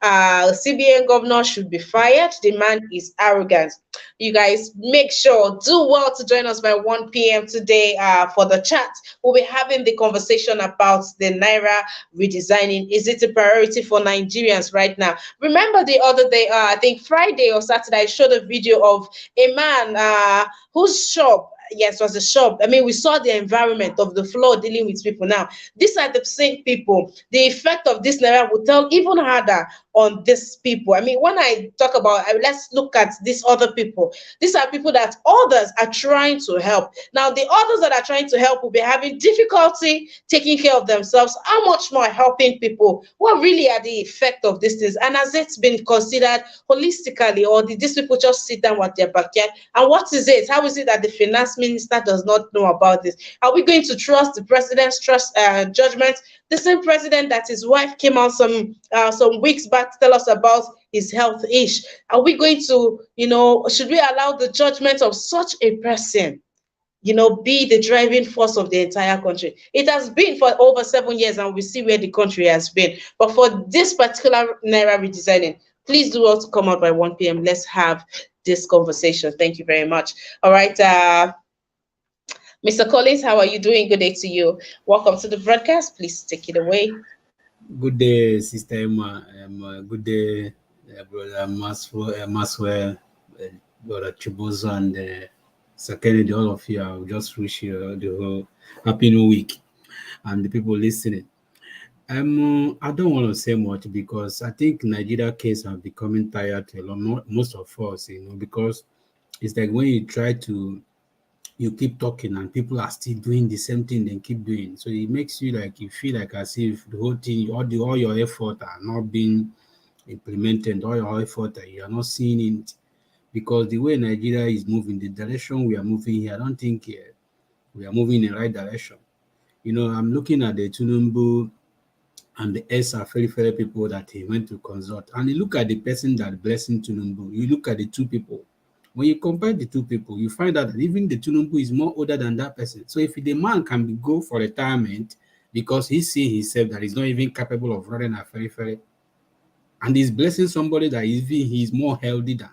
CBN governor should be fired. The man is arrogant. You guys make sure, do well to join us by 1 p.m. today for the chat. We'll be having the conversation about the Naira redesigning. Is it a priority for Nigerians right now? Remember the other day, I think Friday or Saturday, I showed a video of a man whose shop, yes, was a shop. I mean, we saw the environment of the floor dealing with people. Now, these are the same people. The effect of this Naira will tell even harder on these people. I mean, when I talk about, let's look at these other people. These are people that others are trying to help. Now, the others that are trying to help will be having difficulty taking care of themselves. How much more helping people? What really are the effect of these things? And has it been considered holistically, or did these people just sit down with their backyard? And what is it? How is it that the finance minister does not know about this? Are we going to trust the president's judgment? The same president that his wife came out some weeks back to tell us about his health issue. Are we going to, should we allow the judgment of such a person, be the driving force of the entire country? It has been for over 7 years, and we see where the country has been. But for this particular Naira redesigning, please do also come out by 1 p.m. Let's have this conversation. Thank you very much. All right. Mr. Collins, how are you doing? Good day to you. Welcome to the broadcast. Please take it away. Good day, Sister Emma. Good day, Brother Maswell, Brother Chibozo, and Sir Kennedy, all of you. I will just wish you the whole happy new week and the people listening. I don't want to say much because I think Nigeria case are becoming tired to a lot, most of us, because it's like when you try to you keep talking and people are still doing the same thing they keep doing. So it makes you like you feel like as if the whole thing, all your effort are not being implemented, all your effort you are not seeing it. Because the way Nigeria is moving, the direction we are moving here, I don't think we are moving in the right direction. I'm looking at the Tunumbu and the S are very, very people that he went to consult. And you look at the person that blessing Tunumbu, you look at the two people. When you compare the two people, you find out that even the Tunumbu is more older than that person. So if the man can go for retirement because he see himself that he's not even capable of running a ferry, and he's blessing somebody that even he's more healthy than,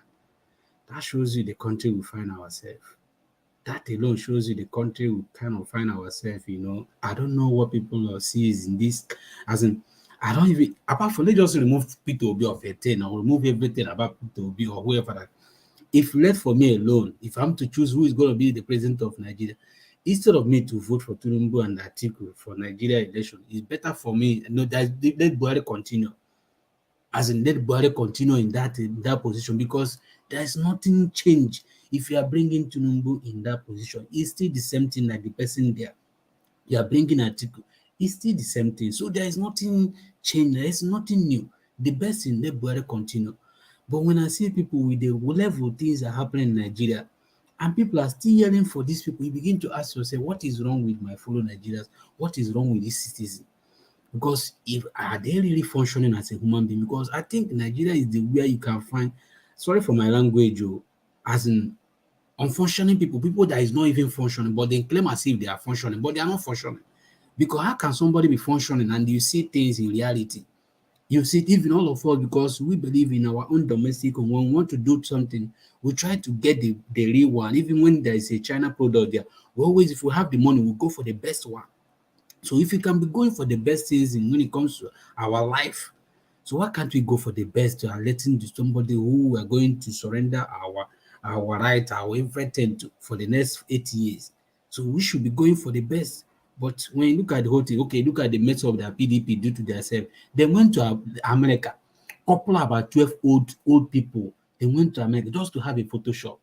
that shows you the country we find ourselves. That alone shows you the country we kind of find ourselves. I don't know what people see is in this, as in, I don't even, apart from, let's just remove Peter Obi of a thing or remove everything about Peter Obi or whoever that. If left for me alone, if I'm to choose who is going to be the president of Nigeria, instead of me to vote for Tinubu and Atiku for Nigeria election, it's better for me, that let Buhari continue. As in, let Buhari continue in that position, because there's nothing change. If you are bringing Tinubu in that position, it's still the same thing like the person there. You are bringing Atiku, it's still the same thing. So there is nothing change. There is nothing new. The best thing, let Buhari continue. But when I see people with the level things are happening in Nigeria, and people are still yelling for these people, you begin to ask yourself, what is wrong with my fellow Nigerians? What is wrong with these citizens? Because if are they really functioning as a human being? Because I think Nigeria is the where you can find, sorry for my language, as in unfunctioning people that is not even functioning, but they claim as if they are functioning, but they are not functioning. Because how can somebody be functioning and you see things in reality? You see, even all of us, because we believe in our own domestic, and when we want to do something, we try to get the real one. Even when there is a China product there, we always, if we have the money, we go for the best one. So if you can be going for the best things when it comes to our life, so why can't we go for the best and letting somebody who we are going to surrender our right, our everything to for the next 8 years? So we should be going for the best. But when you look at the whole thing, okay, look at the mess of the PDP due to themselves. They went to America, couple about 12 old people. They went to America just to have a Photoshop.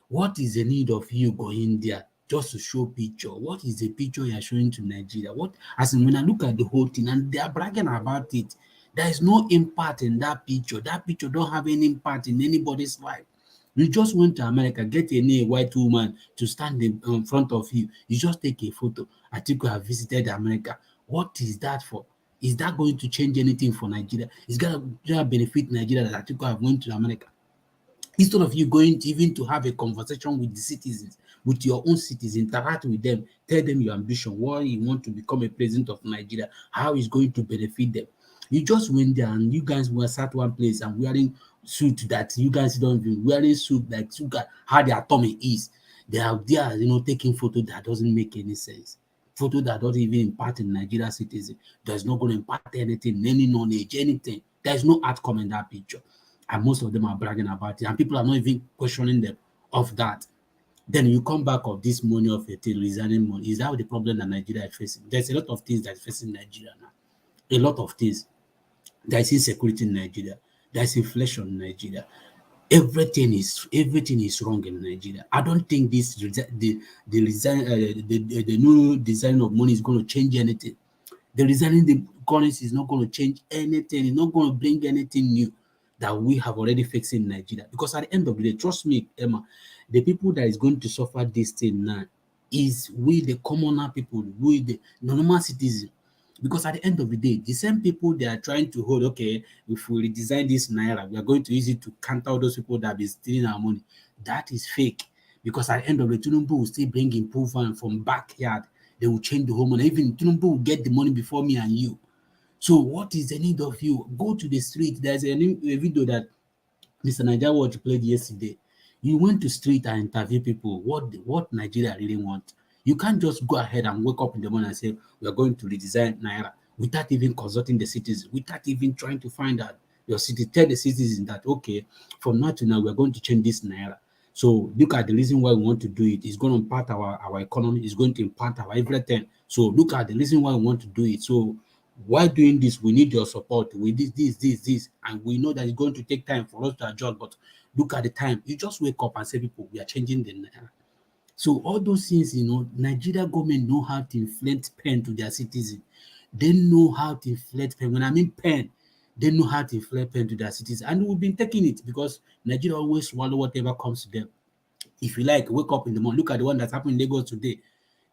What is the need of you going there just to show picture? What is the picture you are showing to Nigeria? What, as in, when I look at the whole thing and they are bragging about it, there is no impact in that picture. That picture don't have any impact in anybody's life. You just went to America, get a white woman to stand in front of you. You just take a photo. I think you have visited America. What is that for? Is that going to change anything for Nigeria? Is going to benefit Nigeria that Atiku have went to America? Instead of you going to even to have a conversation with the citizens, with your own citizens, interact with them, tell them your ambition, why you want to become a president of Nigeria, how it's going to benefit them. You just went there and you guys were sat one place and wearing suit that you guys don't even wearing suit like sugar, how their tummy is. They are there, taking photo that doesn't make any sense. Photo that doesn't even impact in Nigeria citizen. There's not going to impact anything, any knowledge, anything. There's no outcome in that picture. And most of them are bragging about it, and people are not even questioning them of that. Then you come back of this money of a thing, resigning money. Is that the problem that Nigeria is facing? There's a lot of things that's facing Nigeria now. A lot of things. There's insecurity in Nigeria. There's inflation in Nigeria. Everything is wrong in Nigeria. I don't think the new design of money is going to change anything. The resigning the currency is not going to change anything. It's not going to bring anything new that we have already fixed in Nigeria. Because at the end of the day, trust me, Emma, the people that is going to suffer this thing now is we, the commoner people, we, the normal citizens. Because at the end of the day, the same people they are trying to hold, okay, if we redesign this naira, we are going to use it to counter all those people that have been stealing our money. That is fake. Because at the end of the day, Tinubu will still bring improvement from backyard. They will change the whole money. Even Tinubu will get the money before me and you. So what is the need of you? Go to the street. There's a video that Mr. Nigeria Watch played yesterday. You went to street and interview people what Nigeria really want. You can't just go ahead and wake up in the morning and say we are going to redesign Naira without even consulting the citizens, without even trying to find out your city. Tell the citizens that okay, from now to now we are going to change this Naira. So look at the reason why we want to do it. It's going to impact our economy. It's going to impact our everything. So look at the reason why we want to do it. So while doing this, we need your support with this, and we know that it's going to take time for us to adjust. But look at the time. You just wake up and say, people, we are changing the Naira. So all those things, Nigeria government know how to inflate pen to their citizens. They know how to inflate pen. When I mean pen, they know how to inflate pen to their citizens. And we've been taking it because Nigeria always swallow whatever comes to them. If you like, wake up in the morning, look at the one that's happening in Lagos today.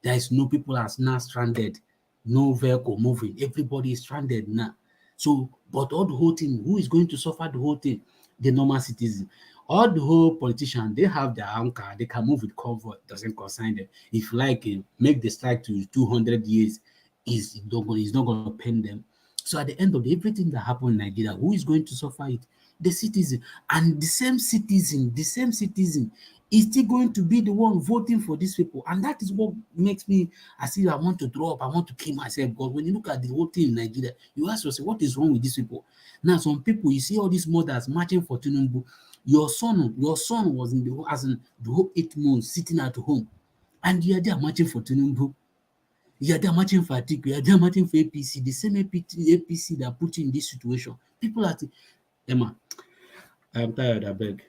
There is no people are now stranded, no vehicle moving. Everybody is stranded now. So, but all the whole thing, who is going to suffer the whole thing? The normal citizen. All the whole politicians, they have their own car, they can move with convoy, it doesn't concern them. If you like, make the strike to 200 years, is not going to pain them. So at the end of the everything that happened in Nigeria, who is going to suffer it? The citizen. And the same citizen is still going to be the one voting for these people. And that is what makes me as if I want to throw up, I want to kill myself. Because when you look at the whole thing in Nigeria, you ask yourself, what is wrong with these people? Now, some people, you see all these mothers marching for Tinubu. Your son was in the whole 8 months sitting at home. And you are there marching for Tinubu. You are there marching for Atiku. You are there marching for APC. The same APC that put you in this situation. People are Emma, I'm tired, I beg.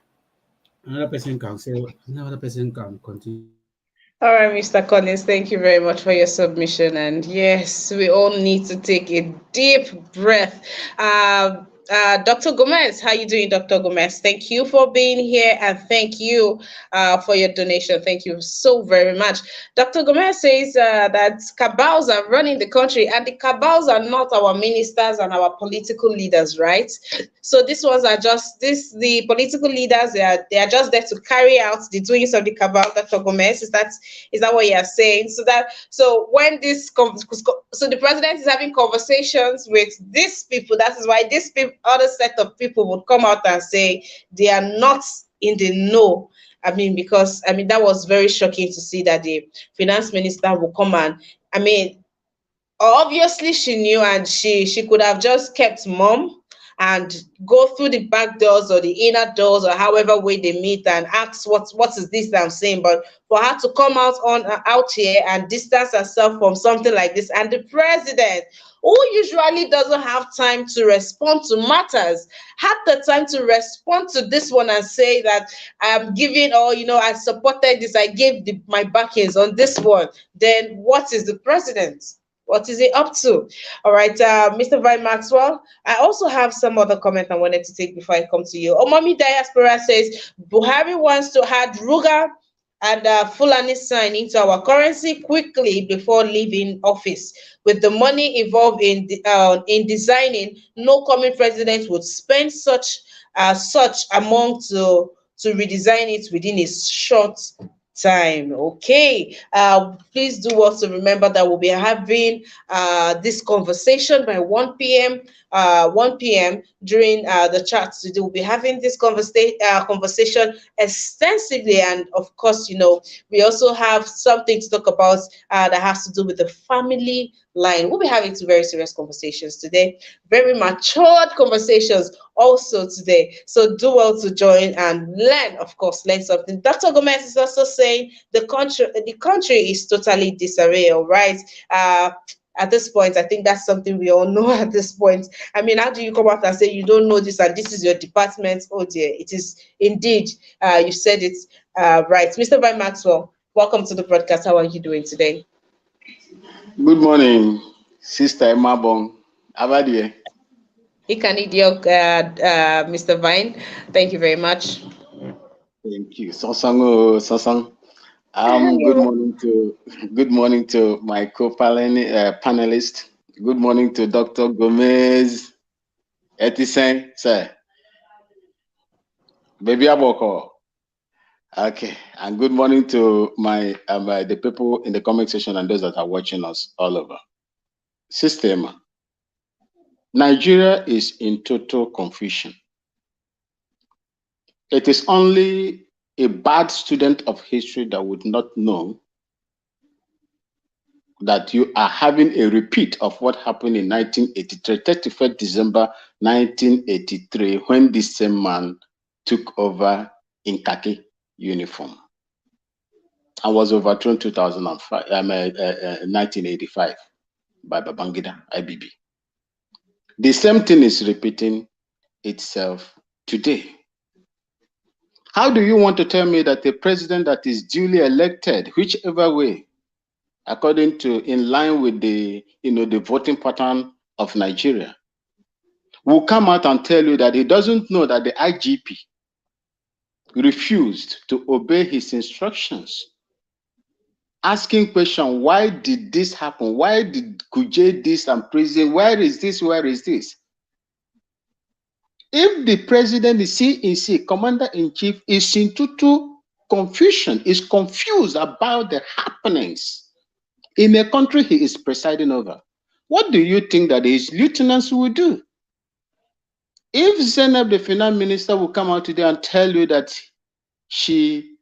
Another person can continue. All right, Mr. Collins, thank you very much for your submission. And yes, we all need to take a deep breath. Dr. Gomez, how you doing, Dr. Gomez? Thank you for being here and thank you for your donation. Thank you so very much. Dr. Gomez says that cabals are running the country and the cabals are not our ministers and our political leaders, right? So these ones are just the political leaders. They are just there to carry out the doings of the cabal. Dr. Gomez, is that what you are saying? So when so the president is having conversations with these people. That is why this other set of people would come out and say they are not in the know. I mean, because that was very shocking to see that the finance minister will come and obviously she knew and she could have just kept mum and go through the back doors or the inner doors or however way they meet and ask what is this that I'm saying. But for her to come out here and distance herself from something like this, and the president, who usually doesn't have time to respond to matters, had the time to respond to this one and say that I'm giving, or I supported this, I gave my backings on this one. Then what is the president? What is he up to? All right, Mr. Vine Maxwell. I also have some other comment I wanted to take before I come to you. Omami Diaspora says Buhari wants to add Ruga and Fulani sign into our currency quickly before leaving office. With the money involved in designing, no coming president would spend such amount to redesign it within a short time. Okay. Please do also remember that we'll be having this conversation by 1 p.m. 1 p.m. during the chat today. We'll be having this conversation extensively, and of course, we also have something to talk about that has to do with the family line. We'll be having two very serious conversations today, very matured conversations also today. So do well to join and learn, of course, learn something. Dr. Gomez is also saying the country is totally disarray, all right? At this point, I think that's something we all know at this point. How do you come out and say you don't know this and this is your department? Oh dear, it is indeed. You said it right. Mr. Van Maxwell, welcome to the broadcast. How are you doing today? Good morning, Sister Emma Bong. How are you? Mr. Vine. Thank you very much. Thank you. Sosang. Good morning to my co-panelist. Good morning to Dr. Gomez. Etisen, sir. Baby Aboko. Okay, and good morning to the people in the comment section and those that are watching us all over. Sister Emma, Nigeria is in total confusion. It is only a bad student of history that would not know that you are having a repeat of what happened in 1983, 31st December 1983, when this same man took over in khaki uniform and was overthrown 1985 by Babangida, IBB. The same thing is repeating itself today. How do you want to tell me that a president that is duly elected, whichever way, according to in line with the the voting pattern of Nigeria, will come out and tell you that he doesn't know that the IGP refused to obey his instructions, asking question, why did this happen? Why did Kuje this and prison? Where is this? Where is this? If the president, the CEC, commander-in-chief, is in total confusion, is confused about the happenings in a country he is presiding over, what do you think that his lieutenants will do? If Zainab, the finance minister, will come out today and tell you that she,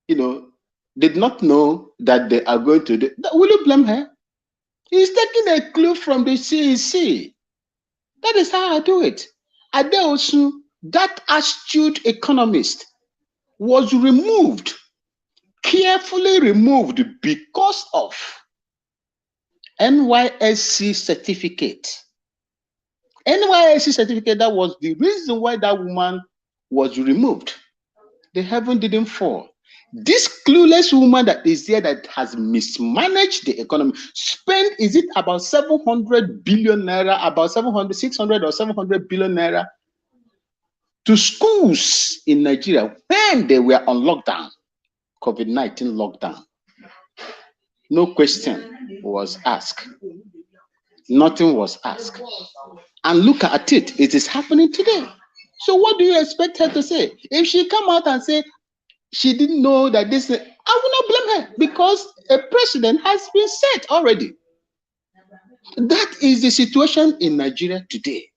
did not know that they are going to do, will you blame her? He's taking a clue from the CEC. That is how I do it. Adeosun, that astute economist, was removed, carefully removed because of NYSC certificate. NYSC certificate, that was the reason why that woman was removed. The heaven didn't fall. This clueless woman that is there that has mismanaged the economy, spent, is it about 700 billion naira, about 600 or 700 billion naira to schools in Nigeria when they were on lockdown, COVID-19 lockdown. No question was asked. Nothing was asked. And look at it, it is happening today. So what do you expect her to say? If she come out and say she didn't know that this, I will not blame her, because a precedent has been set already. That is the situation in Nigeria today.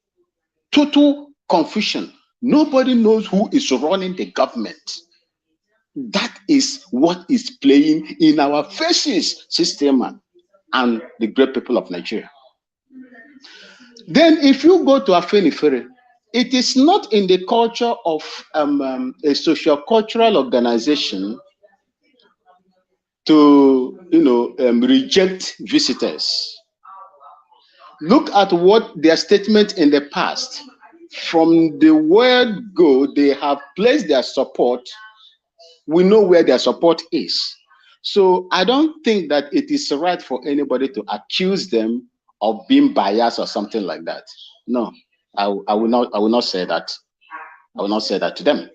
Total confusion. Nobody knows who is running the government. That is what is playing in our faces, system and the great people of Nigeria. Then if you go to Afenifere, it is not in the culture of a socio-cultural organization to reject visitors. Look at what their statement in the past. From the word go, they have placed their support. We know where their support is. So I don't think that it is right for anybody to accuse them of being biased or something like that. No, I will not say that. I will not say that to them.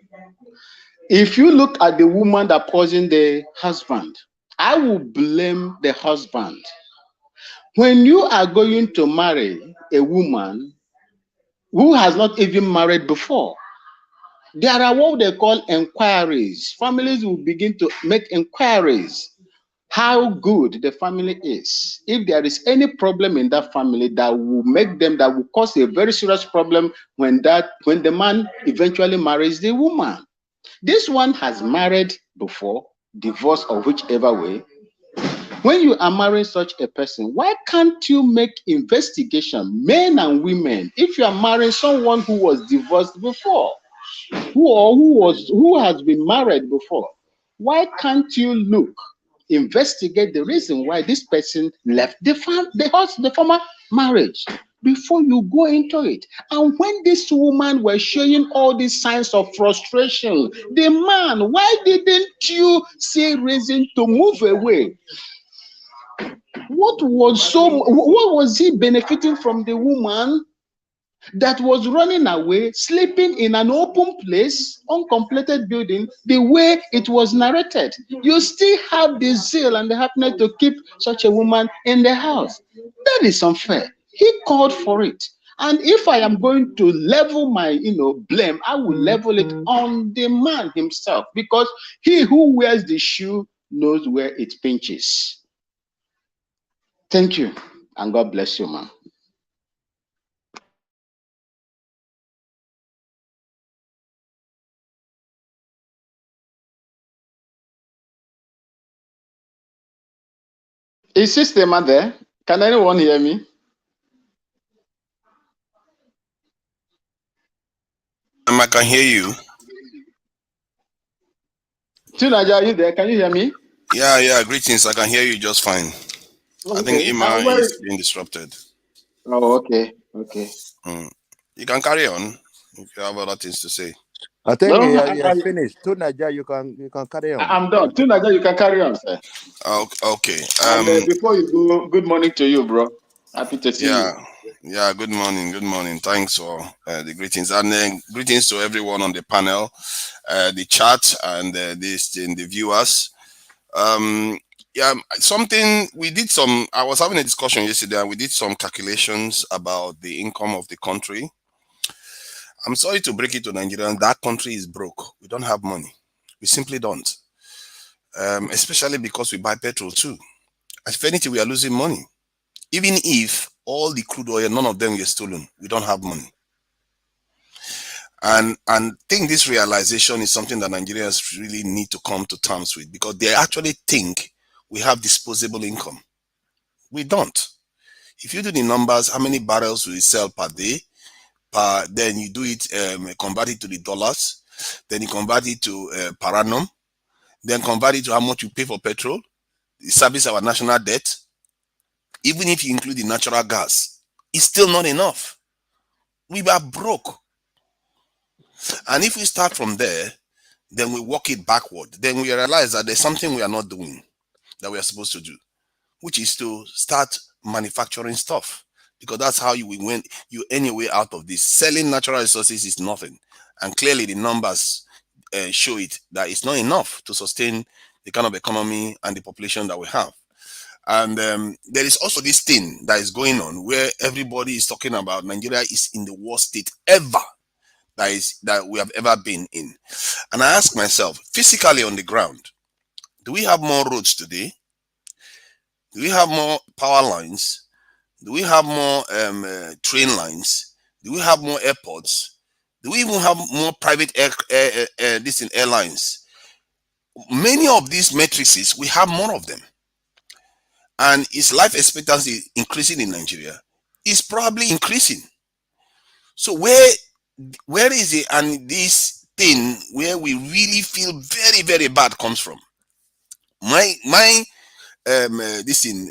If you look at the woman that poisoned the husband, I will blame the husband. When you are going to marry a woman who has not even married before, there are what they call inquiries. Families will begin to make inquiries how good the family is. If there is any problem in that family that will cause a very serious problem when the man eventually marries the woman. This one has married before, divorced or whichever way. When you are marrying such a person, why can't you make investigation, men and women, if you are marrying someone who was divorced before, who has been married before, why can't you investigate the reason why this person left the former marriage before you go into it? And when this woman was showing all these signs of frustration, the man, why didn't you see reason to move away? What was he benefiting from the woman that was running away, sleeping in an open place, uncompleted building, the way it was narrated? You still have the zeal and the happiness to keep such a woman in the house. That is unfair. He called for it. And if I am going to level my blame, I will level it on the man himself, because he who wears the shoe knows where it pinches. Thank you, and God bless you, man. Is Sister Man there? Can anyone hear me? I can hear you. Chinaja, are you there? Can you hear me? Yeah. Greetings. I can hear you just fine. Okay. I think Ima is being disrupted. Oh, okay. You can carry on if you have other things to say. I think No, you're finished. To Naja, you can carry on. I'm done. Tunaja, you can carry on, sir. Okay. And before you go, good morning to you, bro. Happy to see Yeah. you. Yeah. Good morning. Good morning. Thanks for the greetings, and greetings to everyone on the panel, the chat, and the viewers. Um, yeah. Something we did some. I was having a discussion yesterday, and we did some calculations about the income of the country. I'm sorry to break it to Nigerians. That country is broke. We don't have money. We simply don't. Especially because we buy petrol too. If anything, we are losing money. Even if all the crude oil, none of them get stolen, we don't have money. And think this realization is something that Nigerians really need to come to terms with, because they actually think we have disposable income. We don't. If you do the numbers, how many barrels we sell per day, then you do it, convert it to the dollars, then you convert it to per annum, then convert it to how much you pay for petrol, service our national debt. Even if you include the natural gas, it's still not enough. We are broke. And if we start from there, then we walk it backward, then we realize that there's something we are not doing that we are supposed to do, which is to start manufacturing stuff. Because that's how you will win, you earn your way out of this. Selling natural resources is nothing. And clearly the numbers show it, that it's not enough to sustain the kind of economy and the population that we have. And there is also this thing that is going on where everybody is talking about Nigeria is in the worst state ever that we have ever been in. And I ask myself, physically on the ground, do we have more roads today? Do we have more power lines? Do we have more train lines? Do we have more airports? Do we even have more private airlines? Many of these matrices, we have more of them. And is life expectancy increasing in Nigeria? It's probably increasing. So where is it? And this thing where we really feel very, very bad comes from. My this thing,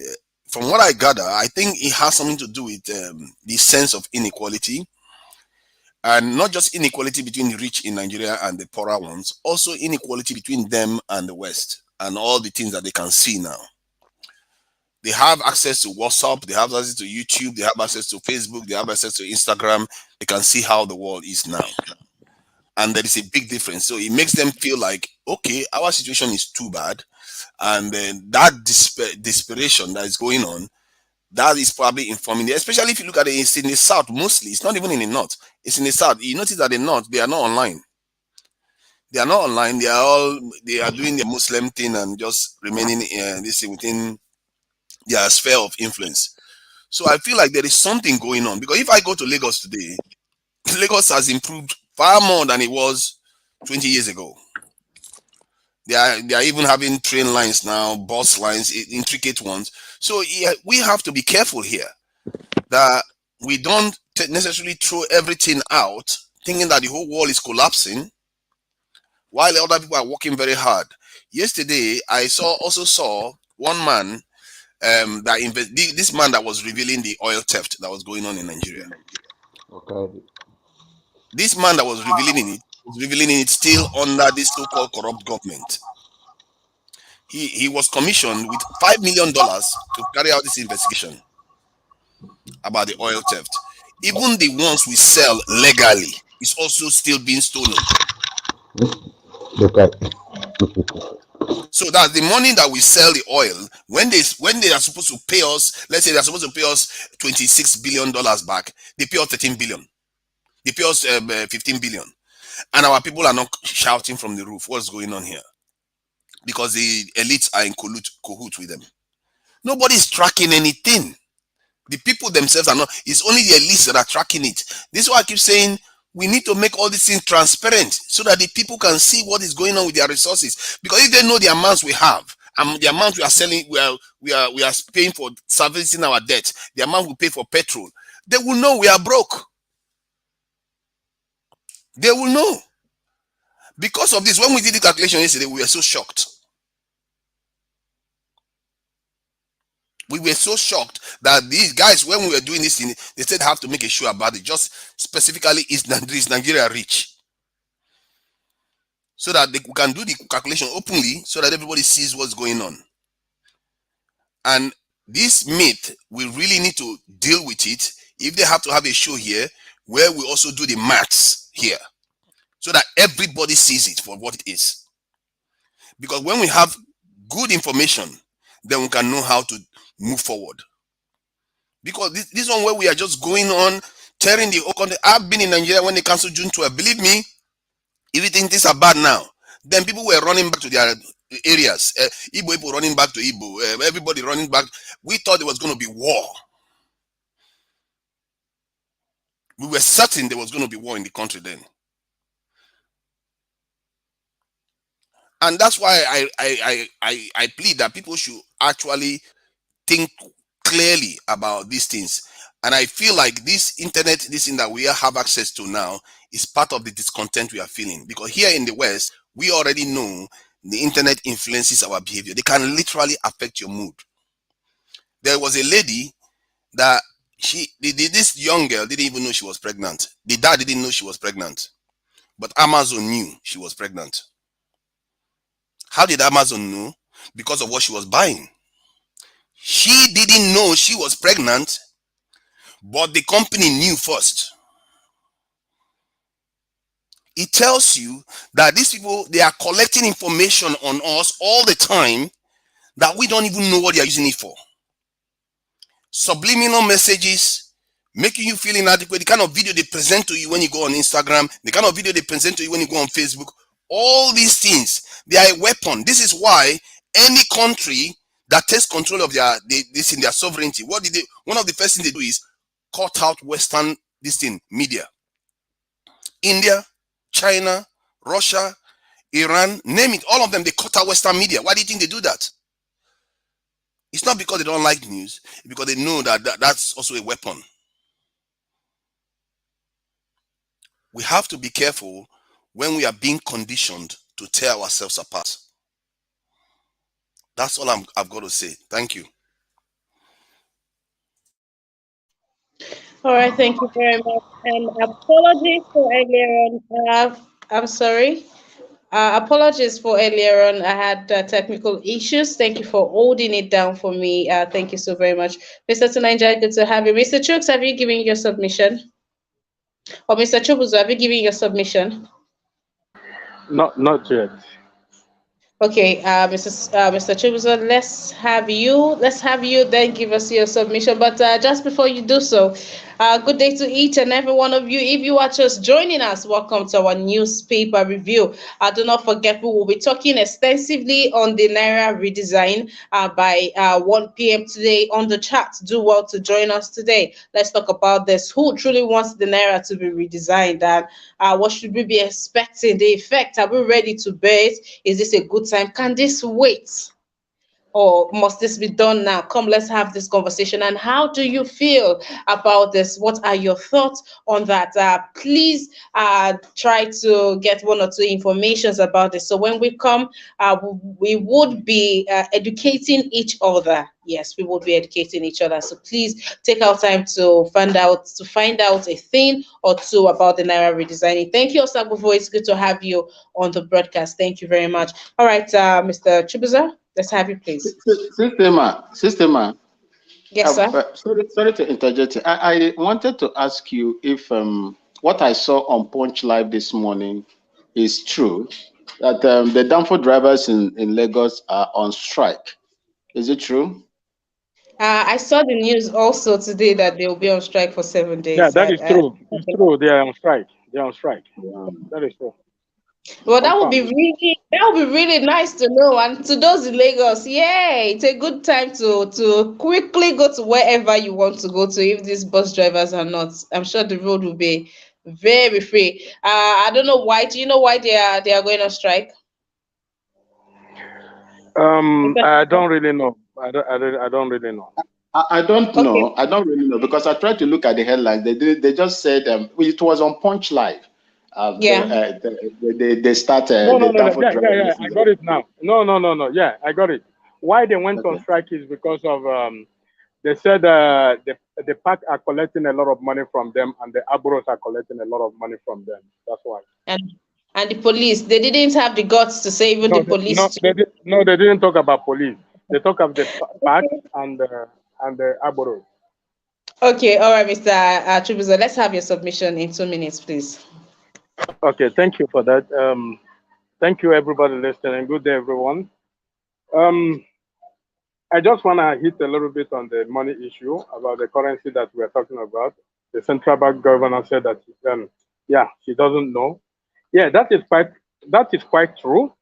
from what I gather, I think it has something to do with the sense of inequality, and not just inequality between the rich in Nigeria and the poorer ones, also inequality between them and the West and all the things that they can see now. They have access to WhatsApp, they have access to YouTube, they have access to Facebook, they have access to Instagram. They can see how the world is now. And there is a big difference. So it makes them feel like, okay, our situation is too bad. And then that desperation that is going on, that is probably informing them, especially if you look at it, it's in the South mostly. It's not even in the North. It's in the South. You notice that the North, they are not online. They are not online. They are doing the Muslim thing and just remaining within their sphere of influence. So I feel like there is something going on, because if I go to Lagos today, Lagos has improved far more than it was 20 years ago. They are even having train lines now, bus lines, intricate ones. So yeah, we have to be careful here that we don't necessarily throw everything out thinking that the whole world is collapsing while other people are working very hard. Yesterday, I also saw one man this man that was revealing the oil theft that was going on in Nigeria. Okay. This man that was revealing it still under this so-called corrupt government. He was commissioned with $5 million to carry out this investigation about the oil theft. Even the ones we sell legally is also still being stolen. Okay. So that the money that we sell the oil, when they are supposed to pay us, let's say they're supposed to pay us $26 billion back, they pay us 13 billion. They pay us 15 billion. And our people are not shouting from the roof, what's going on here? Because the elites are in cahoots with them. Nobody's tracking anything. The people themselves are not. It's only the elites that are tracking it. This is why I keep saying we need to make all these things transparent so that the people can see what is going on with their resources. Because if they know the amounts we have and the amount we are selling, we are paying for servicing our debt, the amount we pay for petrol, they will know we are broke. They will know. Because of this, when we did the calculation yesterday, we were so shocked. We were so shocked that these guys, when we were doing this thing, they said have to make a show about it. Just specifically, is Nigeria rich? so that we can do the calculation openly so that everybody sees what's going on. And this myth, we really need to deal with it. If they have to have a show here where we also do the maths here so that everybody sees it for what it is. Because when we have good information, then we can know how to move forward. Because this one where we are just going on tearing the whole country. I've been in Nigeria when they canceled June 12. Believe me, if you think things are bad now, then people were running back to their areas. Igbo people running back to Igbo. Everybody running back. We thought there was going to be war. We were certain there was going to be war in the country then. And that's why I plead that people should actually think clearly about these things. And I feel like this internet, this thing that we have access to now, is part of the discontent we are feeling. Because here in the West, we already know the internet influences our behavior. They can literally affect your mood. There was a lady that this young girl didn't even know she was pregnant. The dad didn't know she was pregnant, but Amazon knew she was pregnant. How did Amazon know? Because of what she was buying. She didn't know she was pregnant, but the company knew first. It tells you that these people, they are collecting information on us all the time that we don't even know what they are using it for. Subliminal messages, making you feel inadequate, the kind of video they present to you when you go on Instagram, the kind of video they present to you when you go on Facebook, all these things, they are a weapon. This is why any country that takes control of their sovereignty, one of the first things they do is cut out Western media. India, China, Russia, Iran, name it, all of them, they cut out Western media. Why do you think they do that? It's not because they don't like news, it's because they know that that's also a weapon. We have to be careful when we are being conditioned to tear ourselves apart. That's all I've got to say. Thank you. All right, thank you very much. And apologies for earlier on. I'm sorry. Apologies for earlier on. I had technical issues. Thank you for holding it down for me. Thank you so very much. Mr. Tunanja, good to have you. Mr. Chooks, have you given your submission? Or Mr. Chubuzu, have you given your submission? Not yet. Okay, Mr. Chibuzo, let's have you then give us your submission. But just before you do so, good day to each and every one of you. If you are just joining us, welcome to our newspaper review. Do not forget, we will be talking extensively on the Naira redesign by 1 p.m. today on the chat. Do well to join us today. Let's talk about this. Who truly wants the Naira to be redesigned? And what should we be expecting? The effect, are we ready to bear it? Is this a good time? Can this wait? Or must this be done now? Come, let's have this conversation. And how do you feel about this? What are your thoughts on that? Please try to get one or two informations about this. So when we come, we would be educating each other. Yes, we would be educating each other. So please take our time to find out a thing or two about the Naira redesigning. Thank you, Osagbo. It's good to have you on the broadcast. Thank you very much. All right, Mr. Chibuza. Let's have you, please. Systema. Yes, sir. Sorry to interject. I wanted to ask you if what I saw on Punch Live this morning is true, that the Danfo drivers in Lagos are on strike. Is it true? I saw the news also today that they will be on strike for 7 days. Yeah, that is true. It's true. They are on strike. They are on strike. Yeah. That is true. Well, that would be really nice to know. And to those in Lagos, yay! It's a good time to quickly go to wherever you want to go to. If these bus drivers are not, I'm sure the road will be very free. I don't know why. Do you know why they are going on strike? I don't really know. I don't really know. I don't know. Okay. I don't really know because I tried to look at the headlines. They just said it was on Punch Live. Yeah. They started. No. Yeah. I got it now. No. Yeah, I got it. Why they went on strike is because of they said the park are collecting a lot of money from them and the Aburos are collecting a lot of money from them. That's why. And the police, they didn't have the guts to say even the police. No, they didn't talk about police. They talk of the park and the arboros. Okay, all right, Mr. Chibuzo, let's have your submission in 2 minutes, please. Okay, thank you for that. Thank you, everybody listening. Good day, everyone. I just want to hit a little bit on the money issue about the currency that we're talking about. The central bank governor said that, yeah, she doesn't know. Yeah, that is quite true.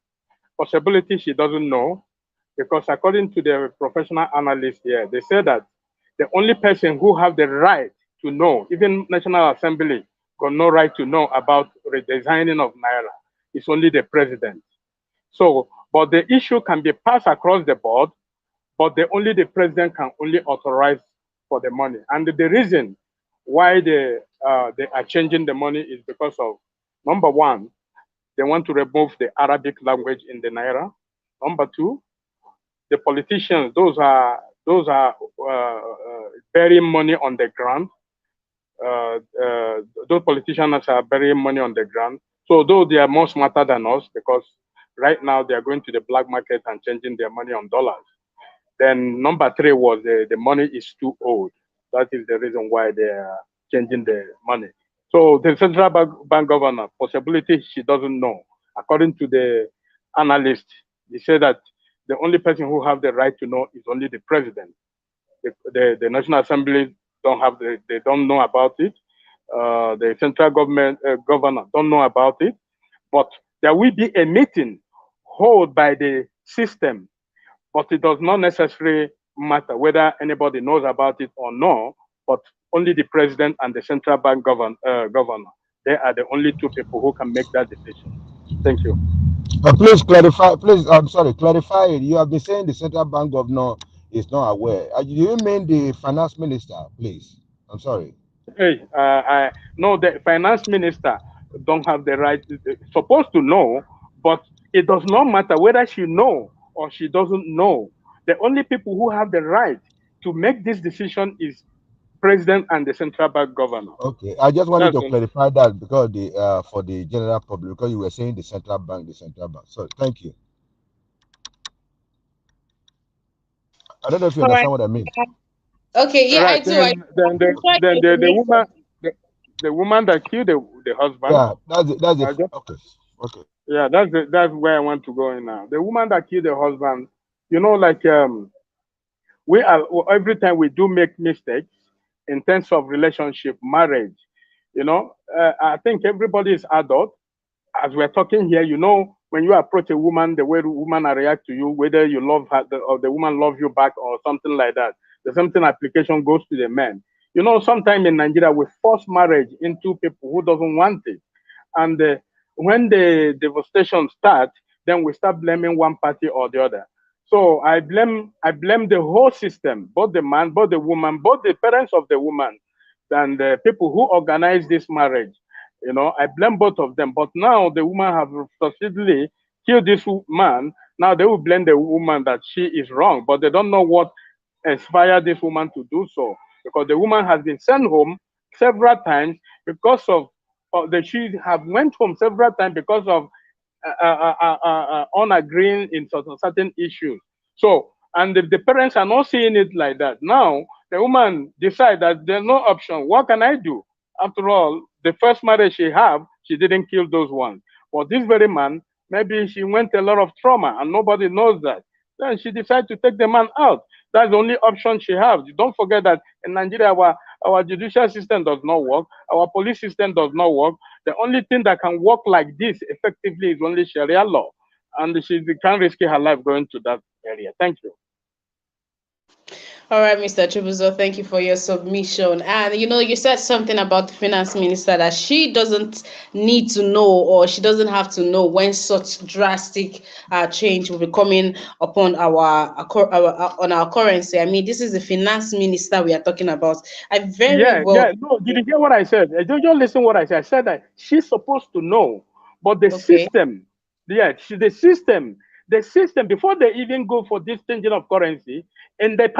Possibility she doesn't know, because according to the professional analysts here, they say that the only person who have the right to know, even National Assembly got no right to know about redesigning of Naira, is only the president. So, but the issue can be passed across the board, but only the president can only authorize for the money. And the reason why they are changing the money is because of, number one, they want to remove the Arabic language in the Naira. Number two, the politicians, those are burying money on the ground. Those politicians are burying money on the ground. So though they are more smarter than us, because right now they are going to the black market and changing their money on dollars. Then number three was the money is too old. That is the reason why they are changing the money. So the central bank governor, possibility she doesn't know. According to the analyst, he said that the only person who have the right to know is only the president. The National Assembly they don't know about it. The central government governor don't know about it. But there will be a meeting held by the system, but it does not necessarily matter whether anybody knows about it or not, but only the president and the central bank governor. They are the only two people who can make that decision. Thank you. Please clarify. Please, I'm sorry. Clarify it. You have been saying the central bank governor is not aware. Do you mean the finance minister? Please. I'm sorry. Hey, I know the finance minister don't have the right. Supposed to know, but it does not matter whether she know or she doesn't know. The only people who have the right to make this decision is president and the central bank governor. Okay, I just wanted That's to clarify that because for the general public, because you were saying the central bank, the central bank. Sorry, thank you. I don't know if you All right. understand what I mean. Okay, yeah, I right. do. The woman that killed the husband. Yeah, that's it. Okay, okay. Yeah, that's where I want to go in now. The woman that killed the husband, like we are, every time we do make mistakes in terms of relationship, marriage, I think everybody is adult. As we're talking here, when you approach a woman, the way the woman react to you, whether you love her or the woman love you back or something like that, the same thing application goes to the men. Sometimes in Nigeria, we force marriage into people who doesn't want it. And when the devastation starts, then we start blaming one party or the other. So I blame the whole system, both the man, both the woman, both the parents of the woman, and the people who organize this marriage. I blame both of them. But now the woman have successfully killed this man. Now they will blame the woman that she is wrong, but they don't know what inspired this woman to do so, because the woman has been sent home several times because of she have went home several times because of unagreeing in certain issues. So, and the parents are not seeing it like that. Now, the woman decide that there's no option. What can I do? After all, the first marriage she didn't kill those ones. But this very man, maybe she went a lot of trauma and nobody knows that. Then she decided to take the man out. That's the only option she has. Don't forget that in Nigeria, our judicial system does not work. Our police system does not work. The only thing that can work like this effectively is only Sharia law. And she can't risk her life going to that area. Thank you. All right, Mr. Chibuzo, thank you for your submission. And you said something about the finance minister that she doesn't need to know, or she doesn't have to know when such drastic change will be coming upon on our currency. I mean, this is the finance minister we are talking about. No, did you hear what I said? Don't you listen what I said? I said that she's supposed to know, but the system, the system, before they even go for this changing of currency, in their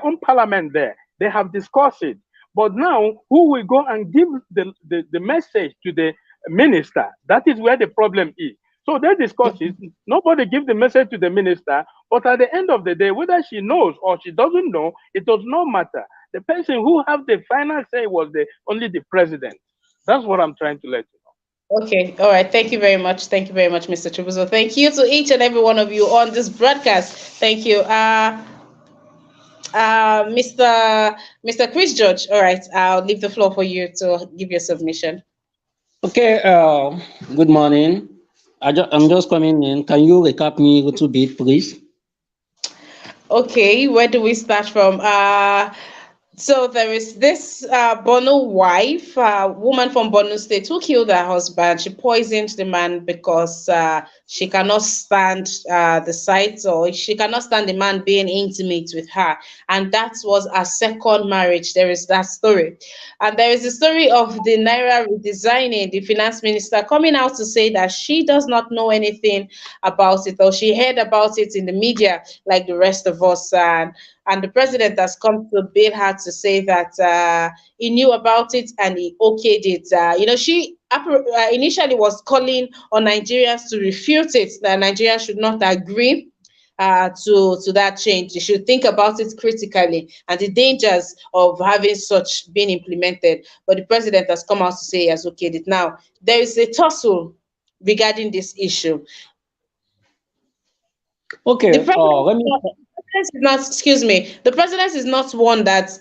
own parliament there, they have discussed it. But now, who will go and give the message to the minister. That is where the problem is. So they discuss it. Nobody give the message to the minister. But at the end of the day, whether she knows or she doesn't know, it does not matter. The person who have the final say was only the president. That's what I'm trying to let you know. Okay, all right. Thank you very much. Thank you very much, Mr. Chibuzo. Thank you to each and every one of you on this broadcast. Thank you. Mr. Chris George. All right, I'll leave the floor for you to give your submission. Okay, good morning. I'm just coming in. Can you recap me a little bit, please? Okay, where do we start from? So there is this Bono wife, woman from Borno State, who killed her husband. She poisoned the man because she cannot stand the sight, or she cannot stand the man being intimate with her. And that was her second marriage. There is that story. And there is the story of the Naira redesigning, the finance minister coming out to say that she does not know anything about it, or she heard about it in the media like the rest of us. And the president has come to bail her to say that he knew about it and he okayed it. She initially was calling on Nigerians to refute it, that Nigerians should not agree to that change. They should think about it critically and the dangers of having such being implemented. But the president has come out to say he has okayed it. Now, there is a tussle regarding this issue. Okay, The president let me. is not, excuse me, the president is not one that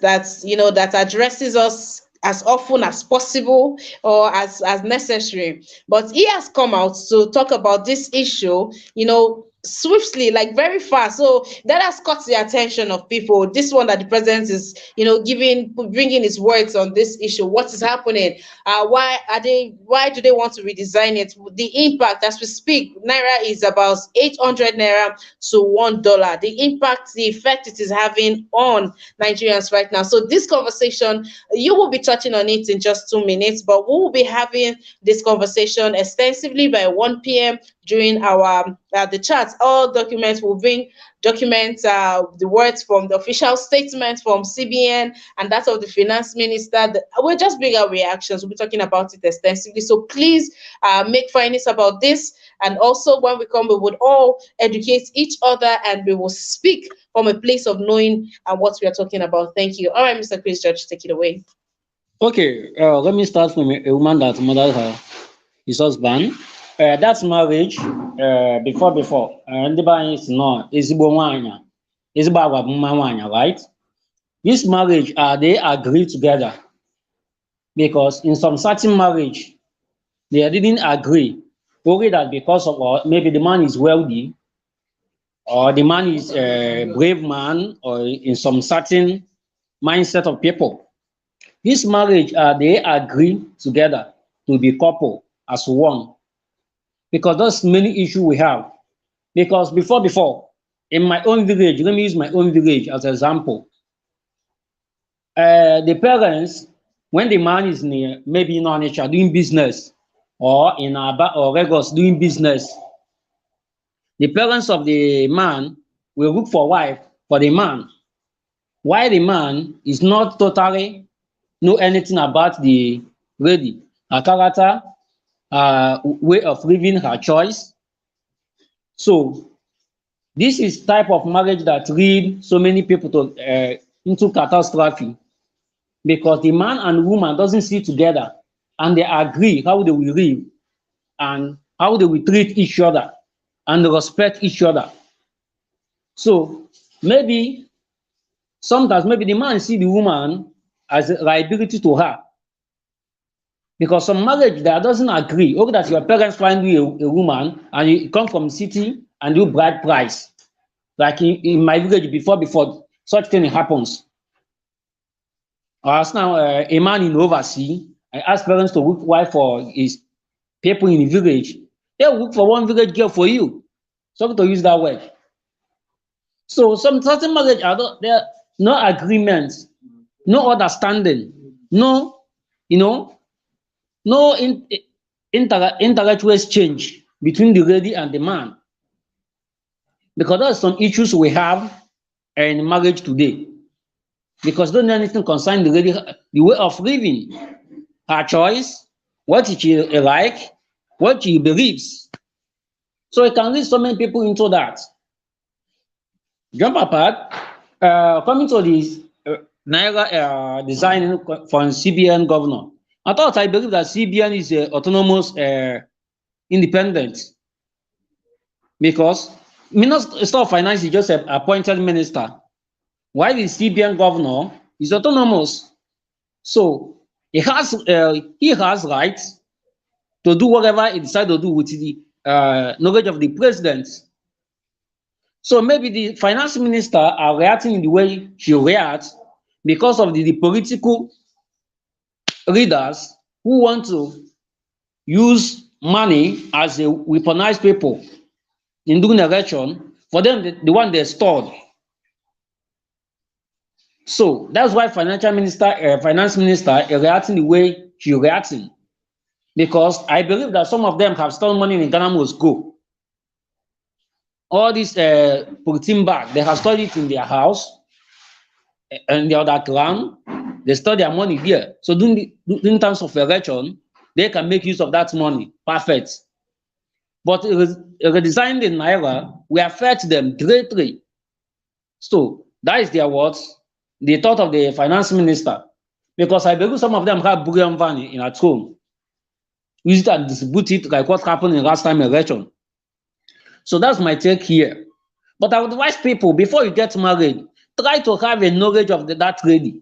addresses us as often as possible or as necessary, but he has come out to talk about this issue, swiftly, like very fast. So that has caught the attention of people. This one that the president is, bringing his words on this issue. What is happening? Why do they want to redesign it? The impact, as we speak, Naira is about 800 Naira to $1. The impact, the effect it is having on Nigerians right now. So this conversation, you will be touching on it in just 2 minutes, but we will be having this conversation extensively by 1 p.m. during our the chat. All documents will bring the words from the official statement from CBN and that of the finance minister. We'll just bring our reactions. We'll be talking about it extensively. So please make findings about this. And also when we come, we would all educate each other and we will speak from a place of knowing what we are talking about. Thank you. All right, Mr. Chris George, take it away. Okay, let me start from a woman that murdered his husband. That's marriage. Before. And the buy is not ezigbo agwa bụ mma nwanyị, right? This marriage, they agree together, because in some certain marriage, they didn't agree. Only that because of maybe the man is wealthy, or the man is a brave man, or in some certain mindset of people. This marriage, they agree together to be couple as one. Because there's many issues we have. Because before, in my own village, let me use my own village as an example. The parents, when the man is near, maybe in Onitsha doing business, or in Aba or Lagos doing business, the parents of the man will look for wife for the man. Why the man is not totally know anything about the lady, her character, way of living, her choice. So this is type of marriage that lead so many people to into catastrophe, because the man and woman doesn't sit together and they agree how they will live and how they will treat each other and respect each other. So maybe sometimes maybe the man see the woman as a liability to her. Because some marriage that doesn't agree, or that your parents find you a woman and you come from city and you bride price. Like in my village before such thing happens. As now a man in overseas, I ask parents to look wife for his people in the village. They look for one village girl for you. Sorry to use that word. So some certain marriage there are no agreements, no understanding, no intellectual exchange between the lady and the man. Because there are some issues we have in marriage today. Because don't know anything concerning the lady, the way of living, her choice, what he like, what he believes. So he can lead so many people into that. Jump apart, coming to this Naira design for CBN governor. I believe that CBN is autonomous, independent, because Minister of Finance is just an appointed minister, while the CBN governor is autonomous. So he has rights to do whatever he decides to do with the knowledge of the president. So maybe the finance minister are reacting in the way she reacts because of the political leaders who want to use money as a weaponize people in doing election for them, the one they stored. So that's why finance minister is reacting the way she reacting, because I believe that some of them have stolen money in Ghana must go. All this protein bag, they have stored it in their house and the other land. They store their money there. So in terms of election, they can make use of that money. Perfect. But redesigning the Naira will affect them greatly. So that is their words, the thought of the finance minister. Because I believe some of them have bullion money at home. Use it and distribute it like what happened in last time election. So that's my take here. But I would advise people, before you get married, try to have a knowledge of that lady.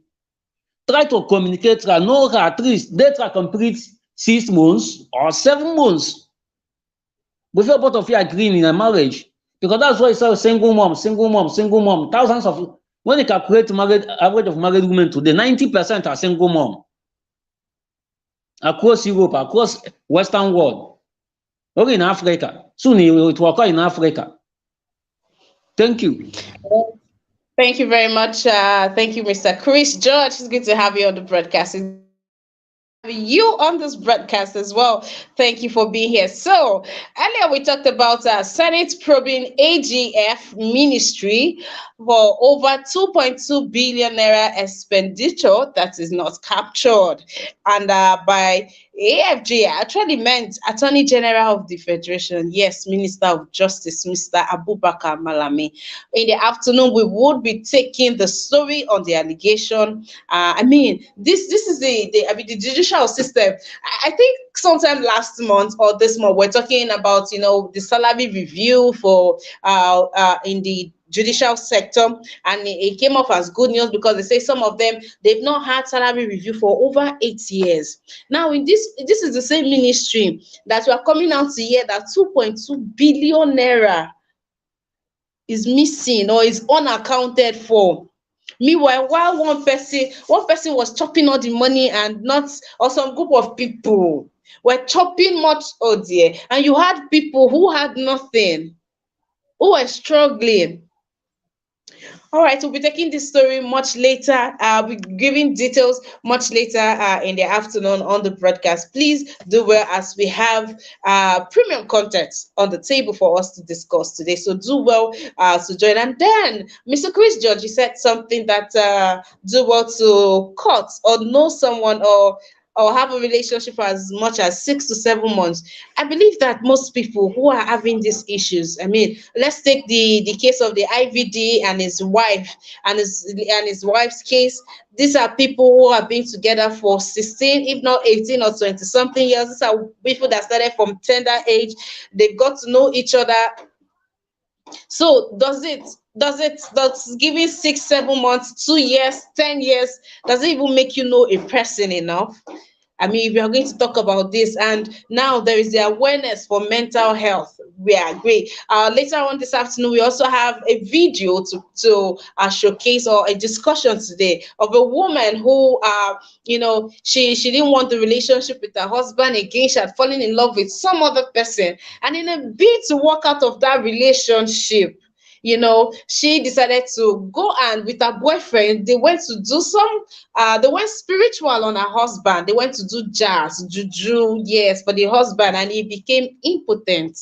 Try to communicate her, know her at least. Date her complete 6 months or 7 months before both of you agreeing in a marriage. Because that's why it's a single mom. Thousands of, when you calculate average of married women today, 90% are single mom. Across Europe, across Western world, or in Africa. Soon it will occur in Africa. Thank you. Thank you very much. Thank you, Mr. Chris George. It's good to have you on the broadcast. You on this broadcast as well. Thank you for being here. So earlier we talked about Senate probing AGF ministry for over 2.2 billion naira expenditure that is not captured, and by AFG actually meant Attorney General of the Federation, yes, Minister of Justice, Mr. Abubakar Malami. In the afternoon, we would be taking the story on the allegation. This is the judicial system. I think sometime last month or this month, we're talking about the salary review for in the judicial sector, and it came off as good news because they say some of them, they've not had salary review for over 8 years. Now in this is the same ministry that we are coming out to hear that 2.2 billion naira is missing or is unaccounted for. Meanwhile, while one person was chopping all the money, and not, or some group of people were chopping much, oh dear, and you had people who had nothing, who were struggling. All right, we'll be taking this story much later. We'll be giving details much later in the afternoon on the broadcast. Please do well, as we have premium content on the table for us to discuss today. So do well to join. And then, Mr. Chris George, you said something that do well to cut or know someone or have a relationship for as much as 6 to 7 months. I believe that most people who are having these issues, let's take the case of the IVD and his wife and his wife's case. These are people who have been together for 16, if not 18 or 20 something years. These are people that started from tender age. They got to know each other. So does giving 6, 7 months, 2 years, 10 years, does it even make you know a person enough? If we are going to talk about this, and now there is the awareness for mental health, we agree. Later on this afternoon, we also have a video to showcase, or a discussion today, of a woman who, she didn't want the relationship with her husband again. She had fallen in love with some other person, and in a bid to walk out of that relationship, she decided to go, and with her boyfriend, they went to do they went spiritual on her husband. They went to do jazz, juju, yes, for the husband, and he became impotent.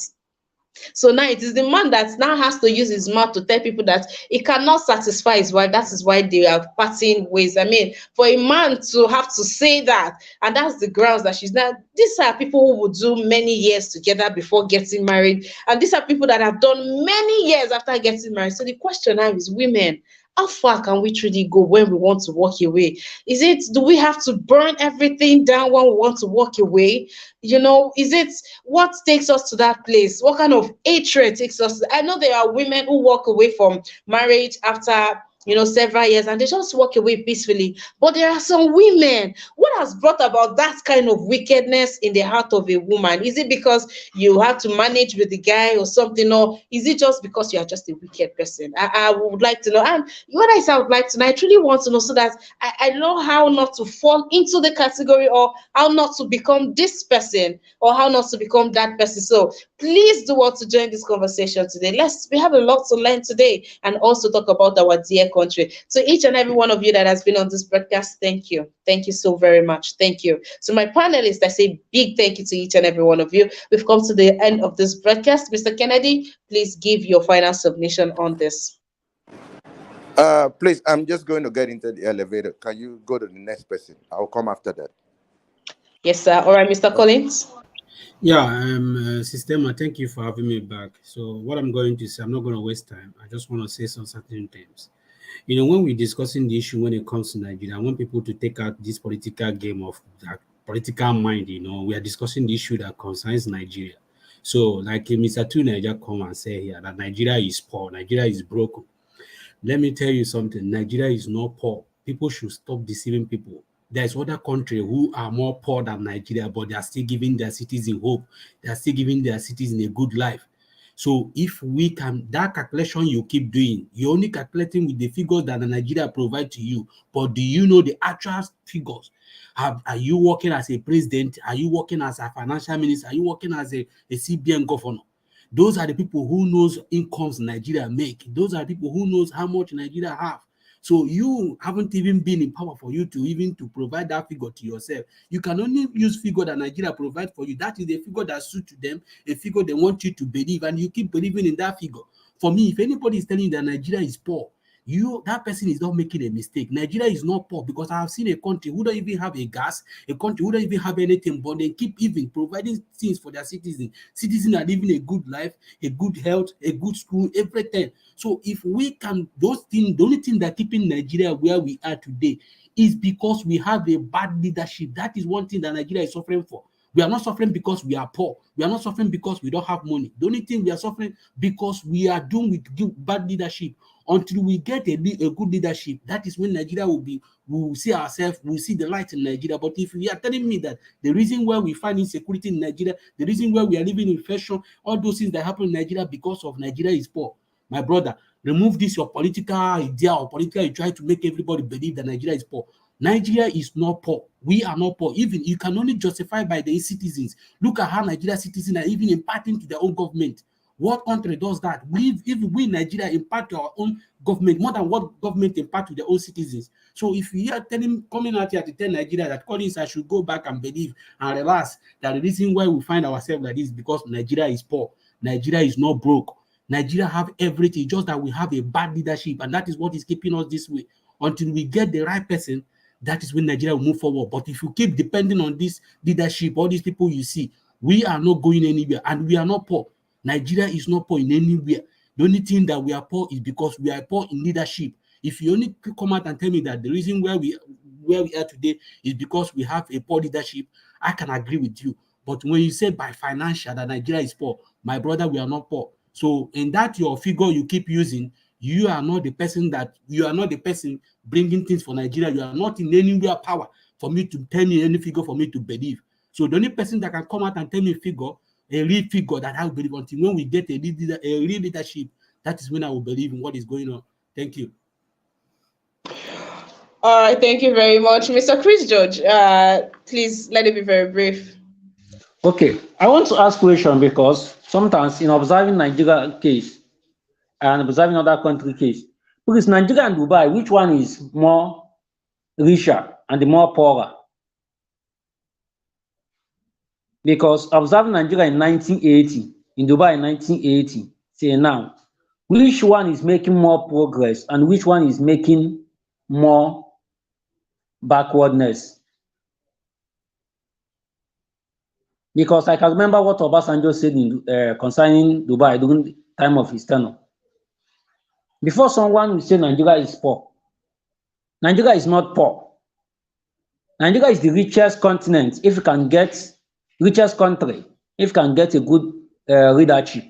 So now it is the man that now has to use his mouth to tell people that he cannot satisfy his wife. That is why they are parting ways. I mean, for a man to have to say that, and that's the grounds that she's not. These are people who would do many years together before getting married, and these are people that have done many years after getting married. So the question now is, women, how far can we truly go when we want to walk away? Is it, do we have to burn everything down when we want to walk away? You know, is it, what takes us to that place? What kind of hatred takes us? I know there are women who walk away from marriage after, you know, several years, and they just walk away peacefully. But there are some women. What has brought about that kind of wickedness in the heart of a woman? Is it because you have to manage with the guy or something, or is it just because you are just a wicked person? I would like to know. And when I say I would like to know, I truly want to know, so that I know how not to fall into the category, or how not to become this person, or how not to become that person. So please do want to join this conversation today. We have a lot to learn today, and also talk about our dear country. So each and every one of you that has been on this broadcast, thank you. Thank you so very much. Thank you. So my panelists, I say big thank you to each and every one of you. We've come to the end of this broadcast. Mr. Kennedy, please give your final submission on this. Please, I'm just going to get into the elevator. Can you go to the next person? I'll come after that. Yes, sir. All right, Mr. Collins. Yeah, Systema, thank you for having me back. So what I'm going to say, I'm not going to waste time. I just want to say some certain things. You know, when we're discussing the issue when it comes to Nigeria, I want people to take out this political game of that political mind. You know, we are discussing the issue that concerns Nigeria. So, like Mr. Tunaja come and say here that Nigeria is poor, Nigeria is broken. Let me tell you something. Nigeria is not poor. People should stop deceiving people. There's other countries who are more poor than Nigeria, but they are still giving their citizens hope. They are still giving their citizens a good life. So if we can, that calculation you keep doing, you're only calculating with the figures that Nigeria provide to you. But do you know the actual figures? Are you working as a president? Are you working as a financial minister? Are you working as a CBN governor? Those are the people who knows incomes Nigeria make. Those are the people who knows how much Nigeria have. So you haven't even been in power for you to even to provide that figure to yourself. You can only use figure that Nigeria provide for you. That is the figure that suits them, a figure they want you to believe, and you keep believing in that figure. For me, if anybody is telling you that Nigeria is poor, that person is not making a mistake. Nigeria is not poor, because I have seen a country who don't even have a gas, a country who don't even have anything, but they keep even providing things for their citizens. Citizens are living a good life, a good health, a good school, everything. So if we can, those things, the only thing that keeping Nigeria where we are today is because we have a bad leadership. That is one thing that Nigeria is suffering for. We are not suffering because we are poor. We are not suffering because we don't have money. The only thing we are suffering because we are doing with bad leadership. Until we get a good leadership, that is when Nigeria we will see ourselves, we will see the light in Nigeria. But if you are telling me that the reason why we find insecurity in Nigeria, the reason why we are living in inflation, all those things that happen in Nigeria because of Nigeria is poor, my brother, remove this your political idea or political you try to make everybody believe that Nigeria is poor. Nigeria is not poor. We are not poor. Even you can only justify by the citizens. Look at how Nigeria citizens are even imparting to their own government. What country does that? If we Nigeria impart to our own government more than what government impart to their own citizens. So if you are coming out here to tell Nigeria that Collins, I should go back and believe and relax, that the reason why we find ourselves like this is because Nigeria is poor. Nigeria is not broke. Nigeria have everything, just that we have a bad leadership, and that is what is keeping us this way. Until we get the right person, that is when Nigeria will move forward. But if you keep depending on this leadership, all these people you see, we are not going anywhere, and we are not poor. Nigeria is not poor in anywhere. The only thing that we are poor is because we are poor in leadership. If you only come out and tell me that the reason where we are today is because we have a poor leadership, I can agree with you. But when you say by financial that Nigeria is poor, my brother, we are not poor. So in that your figure you keep using, you are not the person bringing things for Nigeria. You are not in anywhere power for me to tell me any figure for me to believe. So the only person that can come out and tell me a real figure that I will believe until when we get a real leadership, that is when I will believe in what is going on. Thank you. All right, thank you very much. Mr. Chris George, please let it be very brief. Okay, I want to ask a question because sometimes in observing Nigeria case and observing other country case, because Nigeria and Dubai, which one is more richer and the more poorer? Because observing Nigeria in 1980 in Dubai in 1980 till now, which one is making more progress and which one is making more backwardness? Because I can remember what Obasanjo said concerning Dubai during the time of his tenure. Before someone will say Nigeria is poor, Nigeria is not poor. Nigeria is the richest continent if you can get, richest country if you can get a good leadership.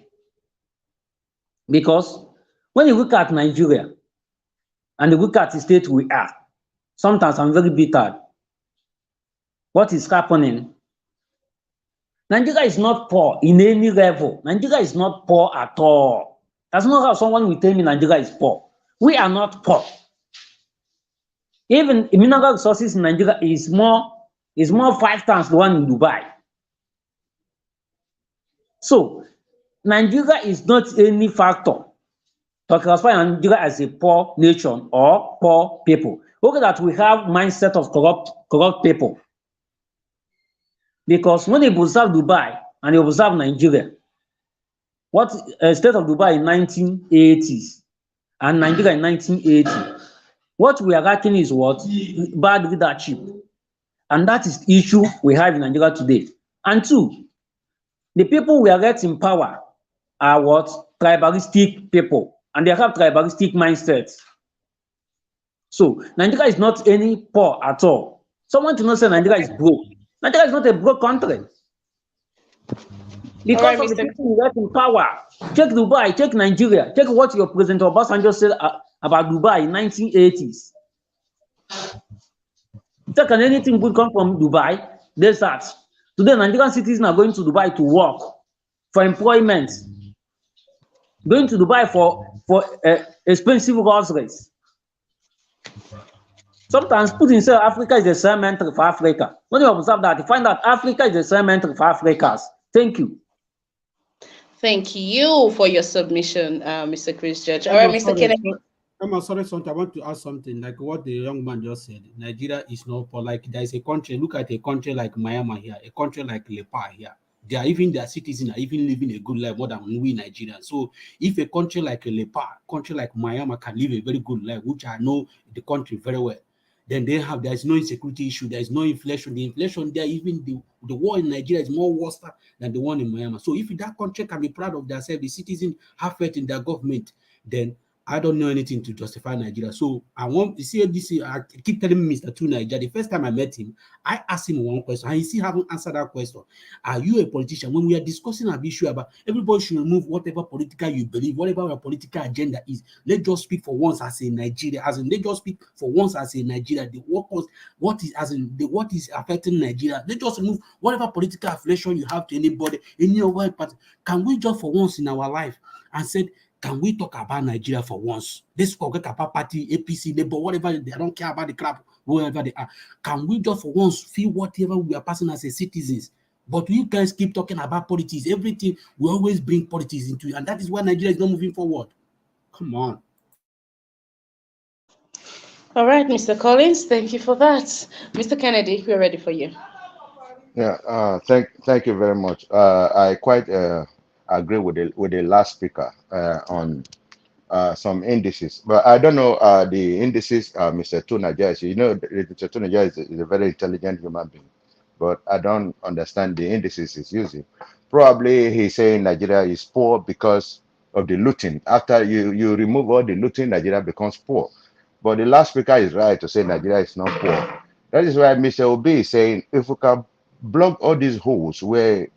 Because when you look at Nigeria and you look at the state we are, sometimes I'm very bitter. What is happening? Nigeria is not poor in any level. Nigeria is not poor at all. That's not how someone will tell me Nigeria is poor. We are not poor. Even mineral resources in Nigeria is more 5 times the one in Dubai. So Nigeria is not any factor to classify Nigeria as a poor nation or poor people. Okay, that we have mindset of corrupt people. Because when you observe Dubai and you observe Nigeria, what state of Dubai in 1980s and Nigeria in 1980, what we are lacking is what? Bad leadership. And that is the issue we have in Nigeria today. And two, the people we are getting in power are what? Tribalistic people. And they have tribalistic mindsets. So Nigeria is not any poor at all. Someone to not say Nigeria is broke. Nigeria is not a broke country. Because of the people who get in power. Check Dubai, check Nigeria, check what your President Obasanjo said about Dubai in 1980s. Can anything good come from Dubai? There's that. Today, Nigerian citizens are going to Dubai to work for employment, going to Dubai for expensive groceries. Sometimes Putin says Africa is a cemetery for Africa. When you observe that, you find that Africa is a cemetery for Africans. Thank you. Thank you for your submission, Mr. Chris Judge. All right, Mr. Kennedy. I'm sorry, I want to ask something like what the young man just said. Nigeria is not for, like, there is a country, look at a country like Myanmar here, a country like Nepal here. They are even, their citizens are even living a good life more than we Nigerians. So if a country like Nepal, country like Myanmar can live a very good life, which I know the country very well, then there is no insecurity issue, there is no inflation. The inflation there, even the war in Nigeria is more worse than the one in Myanmar. So if that country can be proud of themselves, the citizens have faith in their government, then I don't know anything to justify Nigeria. So I want to see this. I keep telling Mr. Tu Nigeria. The first time I met him, I asked him one question, and he still haven't answered that question. Are you a politician? When we are discussing an issue about everybody should remove whatever political you believe, whatever your political agenda is. Let's just speak for once as a Nigeria. As in, let's just speak for once as a Nigeria. What is affecting Nigeria? Let's just remove whatever political affiliation you have to anybody, any other party. Can we just for once in our life and said, can we talk about Nigeria for once? Let's forget about party, APC, Labour, whatever, they don't care about the crap, wherever they are. Can we just for once feel whatever we are passing as a citizens? But you guys keep talking about politics. Everything, we always bring politics into it. And that is why Nigeria is not moving forward. Come on. All right, Mr. Collins, thank you for that. Mr. Kennedy, we're ready for you. Yeah, thank you very much. I quite agree with the last speaker on some indices, but I don't know the indices. Mr. Tunaja, you know, Mr. Tunaja is a very intelligent human being, but I don't understand the indices he's using. Probably he's saying Nigeria is poor because of the looting. After you remove all the looting, Nigeria becomes poor. But the last speaker is right to say Nigeria is not poor. That is why Mr. Obi is saying if we can block all these holes where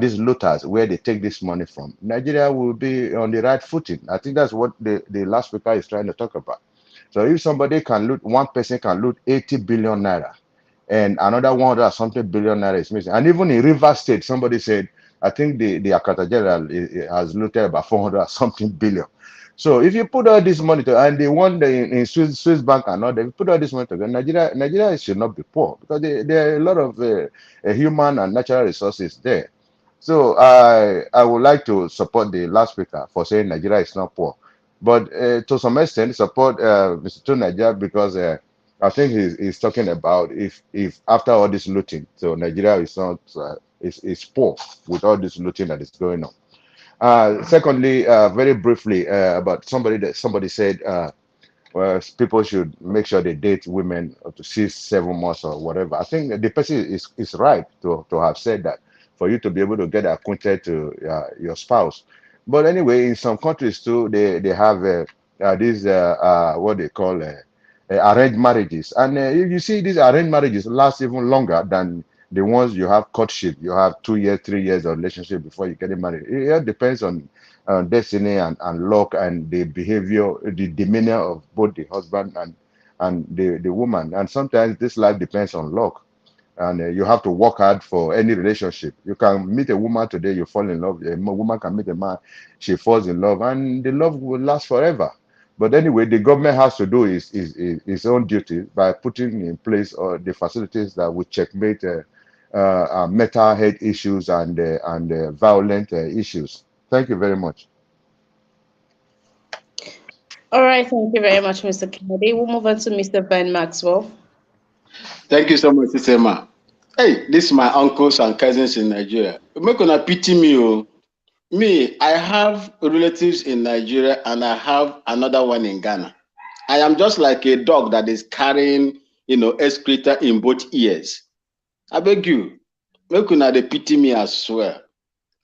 these looters, where they take this money from, Nigeria will be on the right footing. I think that's what the last speaker is trying to talk about. So if somebody can loot, one person can loot 80 billion naira, and another 100 something billion naira is missing. And even in Rivers State, somebody said, I think the Akata General has looted about 400 something billion. So if you put all this money to, and the one in Swiss bank and all, they put all this money together, Nigeria should not be poor because there are a lot of human and natural resources there. So I would like to support the last speaker for saying Nigeria is not poor, but to some extent support Mr. Tunaja because I think he's talking about if after all this looting, so Nigeria is not is poor with all this looting that is going on. Secondly, very briefly, about somebody said, well, people should make sure they date women up to 6, 7 months or whatever. I think the person is right to have said that, for you to be able to get acquainted to your spouse. But anyway, in some countries too, they have these what they call arranged marriages, and you see these arranged marriages last even longer than the ones you have courtship. You have 2 years, 3 years of relationship before you get married. It all depends on destiny and luck and the behavior, the demeanor of both the husband and the woman. And sometimes this life depends on luck. And you have to work hard for any relationship. You can meet a woman today, you fall in love. A woman can meet a man, she falls in love, and the love will last forever. But anyway, the government has to do its own duty by putting in place the facilities that will checkmate mental health issues and violent issues. Thank you very much. All right, thank you very much, Mr. Kennedy. We'll move on to Mr. Ben Maxwell. Thank you so much, Sisema. Hey, this is my uncles and cousins in Nigeria. Make una pity me, oh. Me, I have relatives in Nigeria and I have another one in Ghana. I am just like a dog that is carrying, excreta in both ears. I beg you, make una dey pity me as well.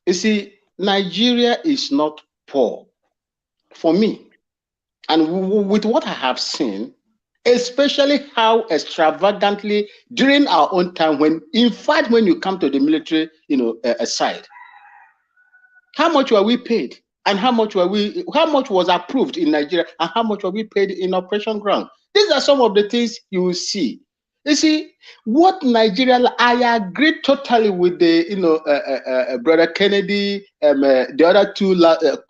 You see, Nigeria is not poor for me. And with what I have seen, especially how extravagantly during our own time, when you come to the military, side, how much were we paid? And how much was approved in Nigeria, and how much were we paid in Operation Ground? These are some of the things you will see. You see, what Nigeria, I agree totally with the, Brother Kennedy, the other two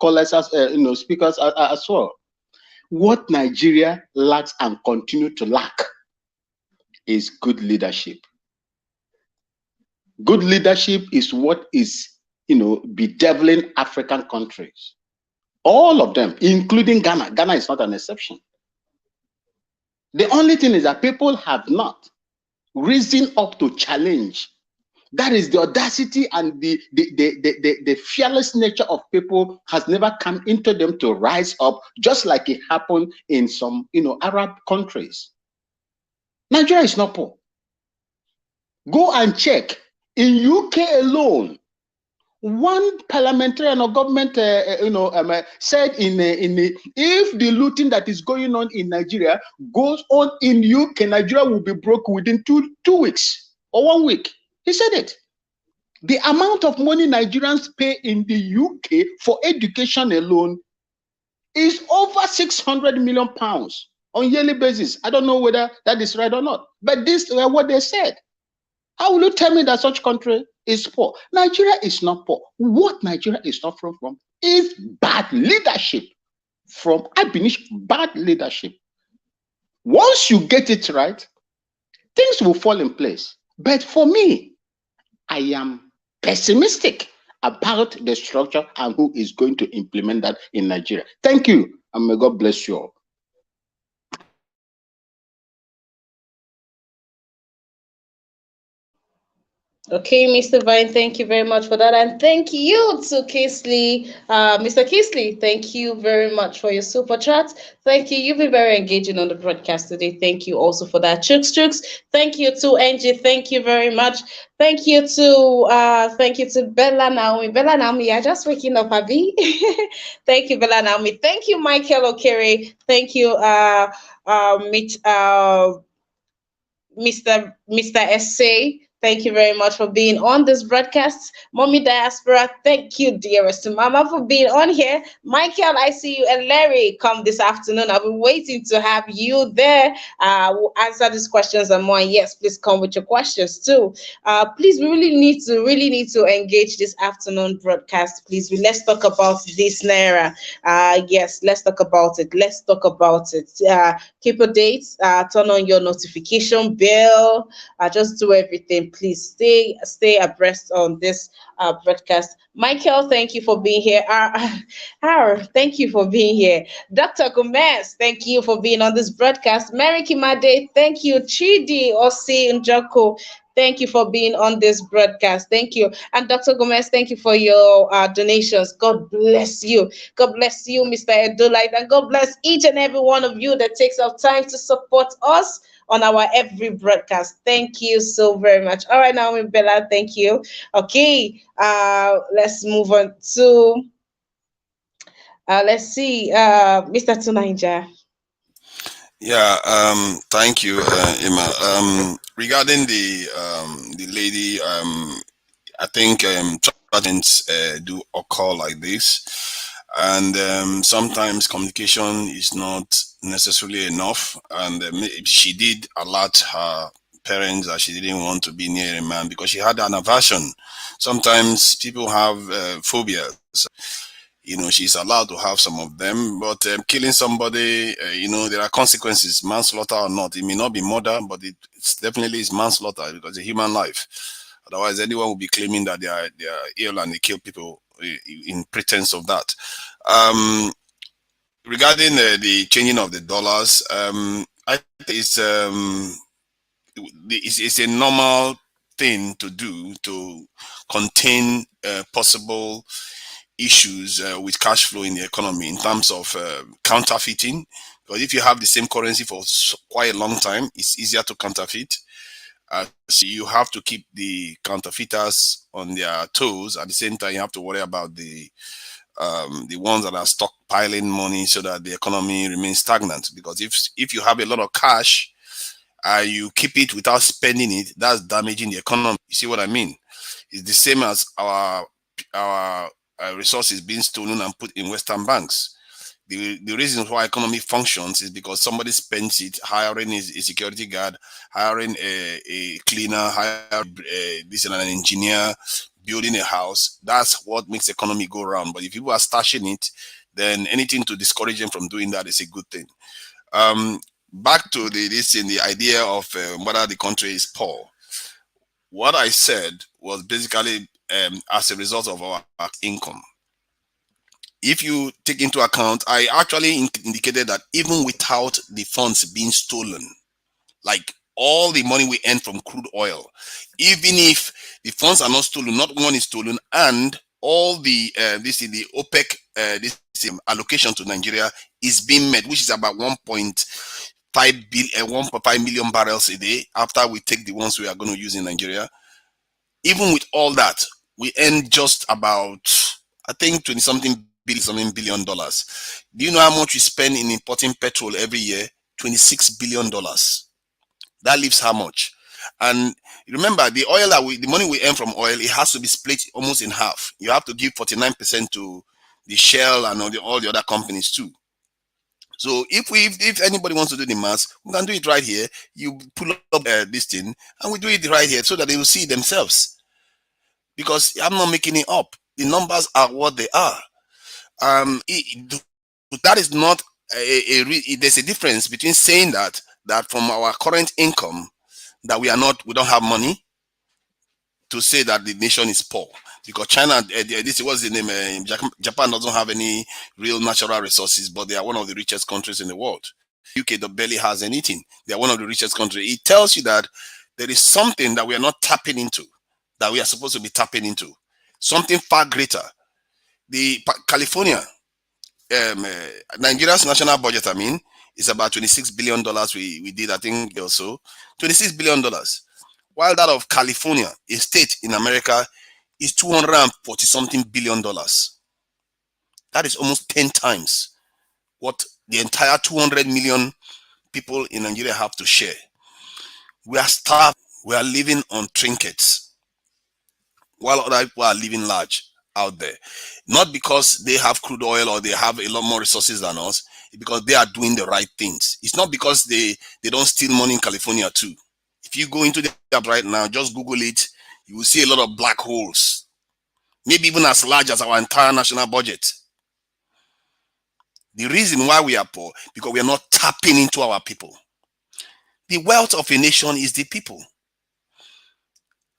callers, speakers as well. What Nigeria lacks and continue to lack is good leadership. Good leadership is what is, bedeviling African countries. All of them, including Ghana. Ghana is not an exception. The only thing is that people have not risen up to challenge. That is the audacity and the fearless nature of people has never come into them to rise up, just like it happened in some, Arab countries. Nigeria is not poor. Go and check. In UK alone, one parliamentarian or government, said if the looting that is going on in Nigeria goes on in UK, Nigeria will be broke within two weeks or 1 week. He said it. The amount of money Nigerians pay in the UK for education alone is over 600 million pounds on yearly basis. I don't know whether that is right or not, but this is what they said. How will you tell me that such country is poor? Nigeria is not poor. What Nigeria is suffering from is bad leadership. From bad leadership. Once you get it right, things will fall in place. But for me, I am pessimistic about the structure and who is going to implement that in Nigeria. Thank you, and may God bless you all. Okay, Mr. Vine, thank you very much for that. And thank you to Kisley. Mr. Kisley, thank you very much for your super chat. Thank you. You've been very engaging on the broadcast today. Thank you also for that. Chooks. Thank you to Angie. Thank you very much. Thank you to Bella Naomi. Bella Naomi, you're just waking up, Abby. Thank you, Bella Naomi. Thank you, Michael Okere. Thank you, Mr. Essay. Thank you very much for being on this broadcast. Mommy Diaspora, thank you, dearest Mama, for being on here. Michael, I see you, and Larry, come this afternoon. I've been waiting to have you there. We'll answer these questions and more. Yes, please come with your questions too. Please, we really need to engage this afternoon broadcast. Please, let's talk about this Naira. Yes, let's talk about it. Keep a date. Turn on your notification bell. Just do everything. Please stay abreast on this broadcast. Michael, thank you for being here. Thank you for being here. Dr. Gomez, thank you for being on this broadcast. Mary Kimade, thank you. Chidi Osi Njoko, Thank you for being on this broadcast. Thank you. And Dr. Gomez, thank you for your donations. God bless you. God bless you, Mr. Edulite. And God bless each and every one of you that takes up time to support us on our every broadcast. Thank you so very much. All right, now, Bella, thank you. Okay, let's move on to, let's see, Mr. Tunaija. Yeah, thank you, Emma. Regarding the lady, I think tragedies do occur like this, and sometimes communication is not necessarily enough. And she did alert her parents that she didn't want to be near a man because she had an aversion. Sometimes people have phobias. She's allowed to have some of them, but killing somebody, there are consequences, manslaughter or not. It may not be murder, but it's definitely is manslaughter because it's a human life. Otherwise, anyone will be claiming that they are ill and they kill people in pretense of that. Regarding the changing of the dollars, I think it's a normal thing to do to contain possible issues with cash flow in the economy in terms of counterfeiting. Because if you have the same currency for quite a long time, it's easier to counterfeit. So you have to keep the counterfeiters on their toes. At the same time, you have to worry about the ones that are stockpiling money so that the economy remains stagnant. Because if you have a lot of cash, you keep it without spending it, that's damaging the economy. You see what I mean? It's the same as our resources being stolen and put in Western banks. The reason why economy functions is because somebody spends it hiring a security guard, hiring a cleaner, hiring an engineer, building a house. That's what makes the economy go around. But if people are stashing it, then anything to discourage them from doing that is a good thing. Back to the idea of whether the country is poor. What I said was basically as a result of our income. If you take into account, I actually indicated that even without the funds being stolen, like all the money we earn from crude oil, even if the funds are not stolen, not one is stolen, and all the the OPEC allocation to Nigeria is being met, which is about 1.5 million barrels a day after we take the ones we are going to use in Nigeria. Even with all that, we earn just about, I think, 20 something billion dollars. Do you know how much we spend in importing petrol every year? $26 billion. That leaves how much? And remember, the oil the money we earn from oil, it has to be split almost in half. You have to give 49% to the Shell and all the other companies too. So if anybody wants to do the math, we can do it right here. You pull up this thing, and we do it right here so that they will see themselves. Because I'm not making it up. The numbers are what they are. That is not there's a difference between saying that from our current income that we don't have money, to say that the nation is poor. Because China, this was the name. Japan doesn't have any real natural resources, but they are one of the richest countries in the world. UK barely has anything. They are one of the richest countries. It tells you that there is something that we are not tapping into, that we are supposed to be tapping into, something far greater. The California, Nigeria's national budget, is about $26 billion. We did, I think, also $26 billion. While that of California, a state in America, is 240 something billion dollars. That is almost 10 times what the entire 200 million people in Nigeria have to share. We are starved. We are living on trinkets, while other people are living large out there. Not because they have crude oil or they have a lot more resources than us, it's because they are doing the right things. It's not because they don't steal money in California too. If you go into the app right now, just Google it, you will see a lot of black holes, maybe even as large as our entire national budget. The reason why we are poor, because we are not tapping into our people. The wealth of a nation is the people.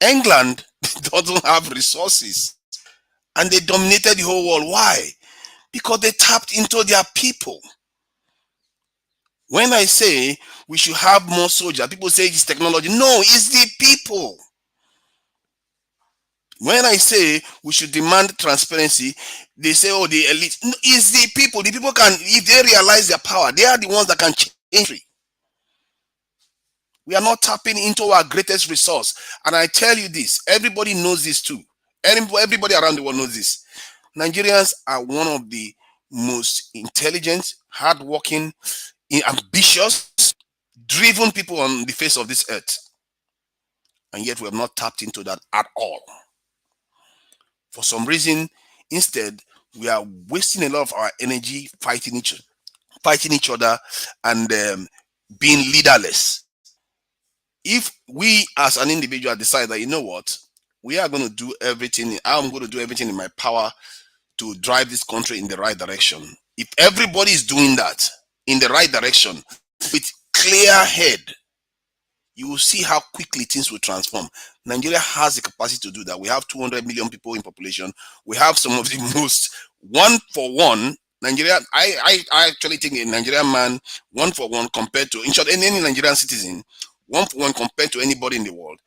England doesn't have resources, and they dominated the whole world. Why? Because they tapped into their people. When I say we should have more soldiers, people say it's technology. No, it's the people. When I say we should demand transparency, they say, oh, the elite. No, it's the people. The people can, if they realize their power, they are the ones that can change. We are not tapping into our greatest resource. And I tell you this, everybody knows this too. Everybody around the world knows this. Nigerians are one of the most intelligent, hardworking, ambitious, driven people on the face of this earth. And yet we have not tapped into that at all. For some reason, instead, we are wasting a lot of our energy fighting each other, and being leaderless. If we as an individual decide that, you know what, we are going to do everything, I'm going to do everything in my power to drive this country in the right direction. If everybody is doing that in the right direction with clear head, you will see how quickly things will transform. Nigeria has the capacity to do that. We have 200 million people in population. We have some of the most one for one. Nigeria, I actually think a Nigerian man, one for one compared to, in short, any Nigerian citizen, one for one compared to anybody in the world.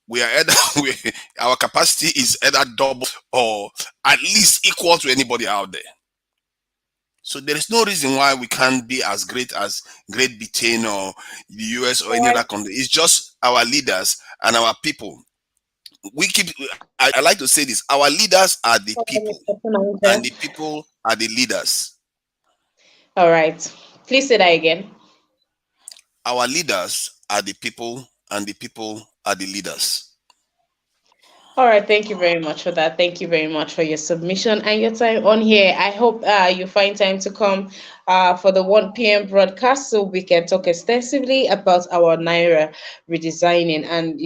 We are either, our capacity is either double or at least equal to anybody out there. So there is no reason why we can't be as great as Great Britain or the US or any other country. It's just our leaders and our people. I like to say this, our leaders are the people and the people are the leaders. All right. Please say that again. Our leaders are the people and the people are the leaders. All right, thank you very much for that. Thank you very much for your submission and your time on here. I hope you find time to come for the 1 p.m. broadcast so we can talk extensively about our Naira redesigning. And,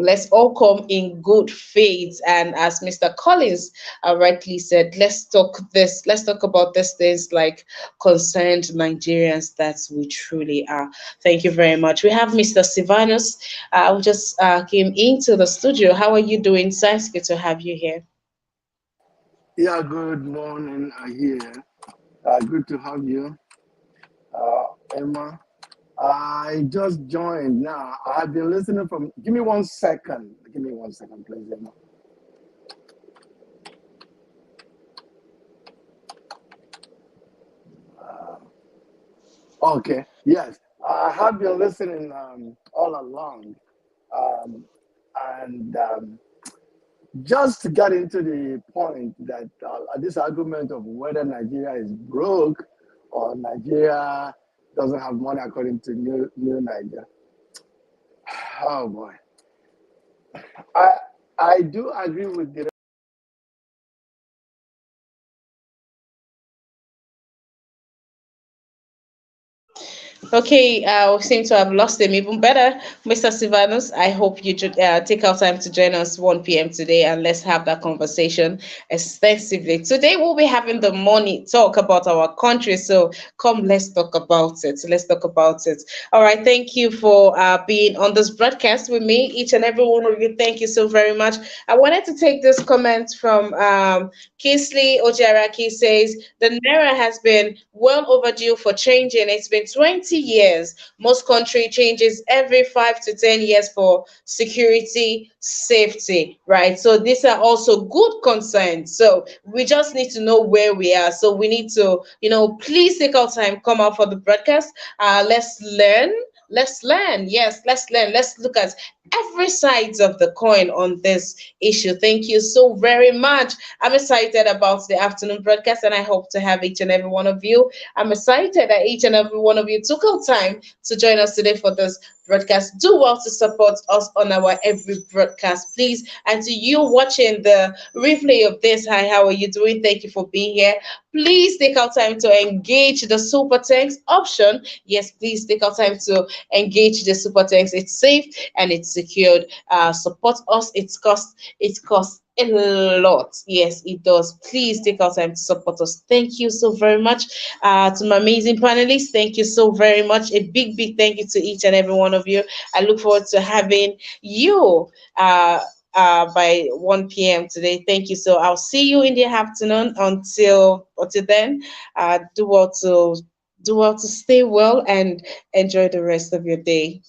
let's all come in good faith. And as Mr. Collins rightly said, let's talk about these things like concerned Nigerians that we truly are. Thank you very much. We have Mr. Sivanus who just came into the studio. How are you doing, sir? It's good to have you here. Yeah, good morning, here. Good to have you, Emma. I just joined now. I've been listening from. Give me 1 second. Give me 1 second, please, Emma. Okay. Yes, I have been listening all along, um, and just to get into the point that this argument of whether Nigeria is broke or Nigeria doesn't have money according to new Nigeria. Oh boy, I do agree with the. Okay, we seem to have lost him even better. Mr. Sivanus, I hope you take out time to join us 1 p.m. today and let's have that conversation extensively. Today we'll be having the money talk about our country. So come, let's talk about it. Let's talk about it. All right, thank you for being on this broadcast with me, each and every one of you. Thank you so very much. I wanted to take this comment from Kingsley Ojaraki says, the Naira has been well overdue for changing. It's been 20 years. Most country changes every 5 to 10 years for security, safety, right? So these are also good concerns. So we just need to know where we are. So we need to, please take our time, come out for the broadcast. Let's learn. Let's learn. Yes, let's learn. Let's look at every sides of the coin on this issue. Thank you so very much. I'm excited about the afternoon broadcast and I hope to have each and every one of you. I'm excited that each and every one of you took out time to join us today for this broadcast. Do well to support us on our every broadcast, please. And to you watching the replay of this, hi, how are you doing? Thank you for being here. Please take out time to engage the super thanks option. Yes, please take out time to engage the super thanks. It's safe and it's secured. Support us. It costs a lot. Yes, it does. Please take out time to support us. Thank you so very much to my amazing panelists. Thank you so very much. A big thank you to each and every one of you. I look forward to having you by 1 p.m. today. Thank you. So I'll see you in the afternoon. Until then, do well to Do well to stay well and enjoy the rest of your day.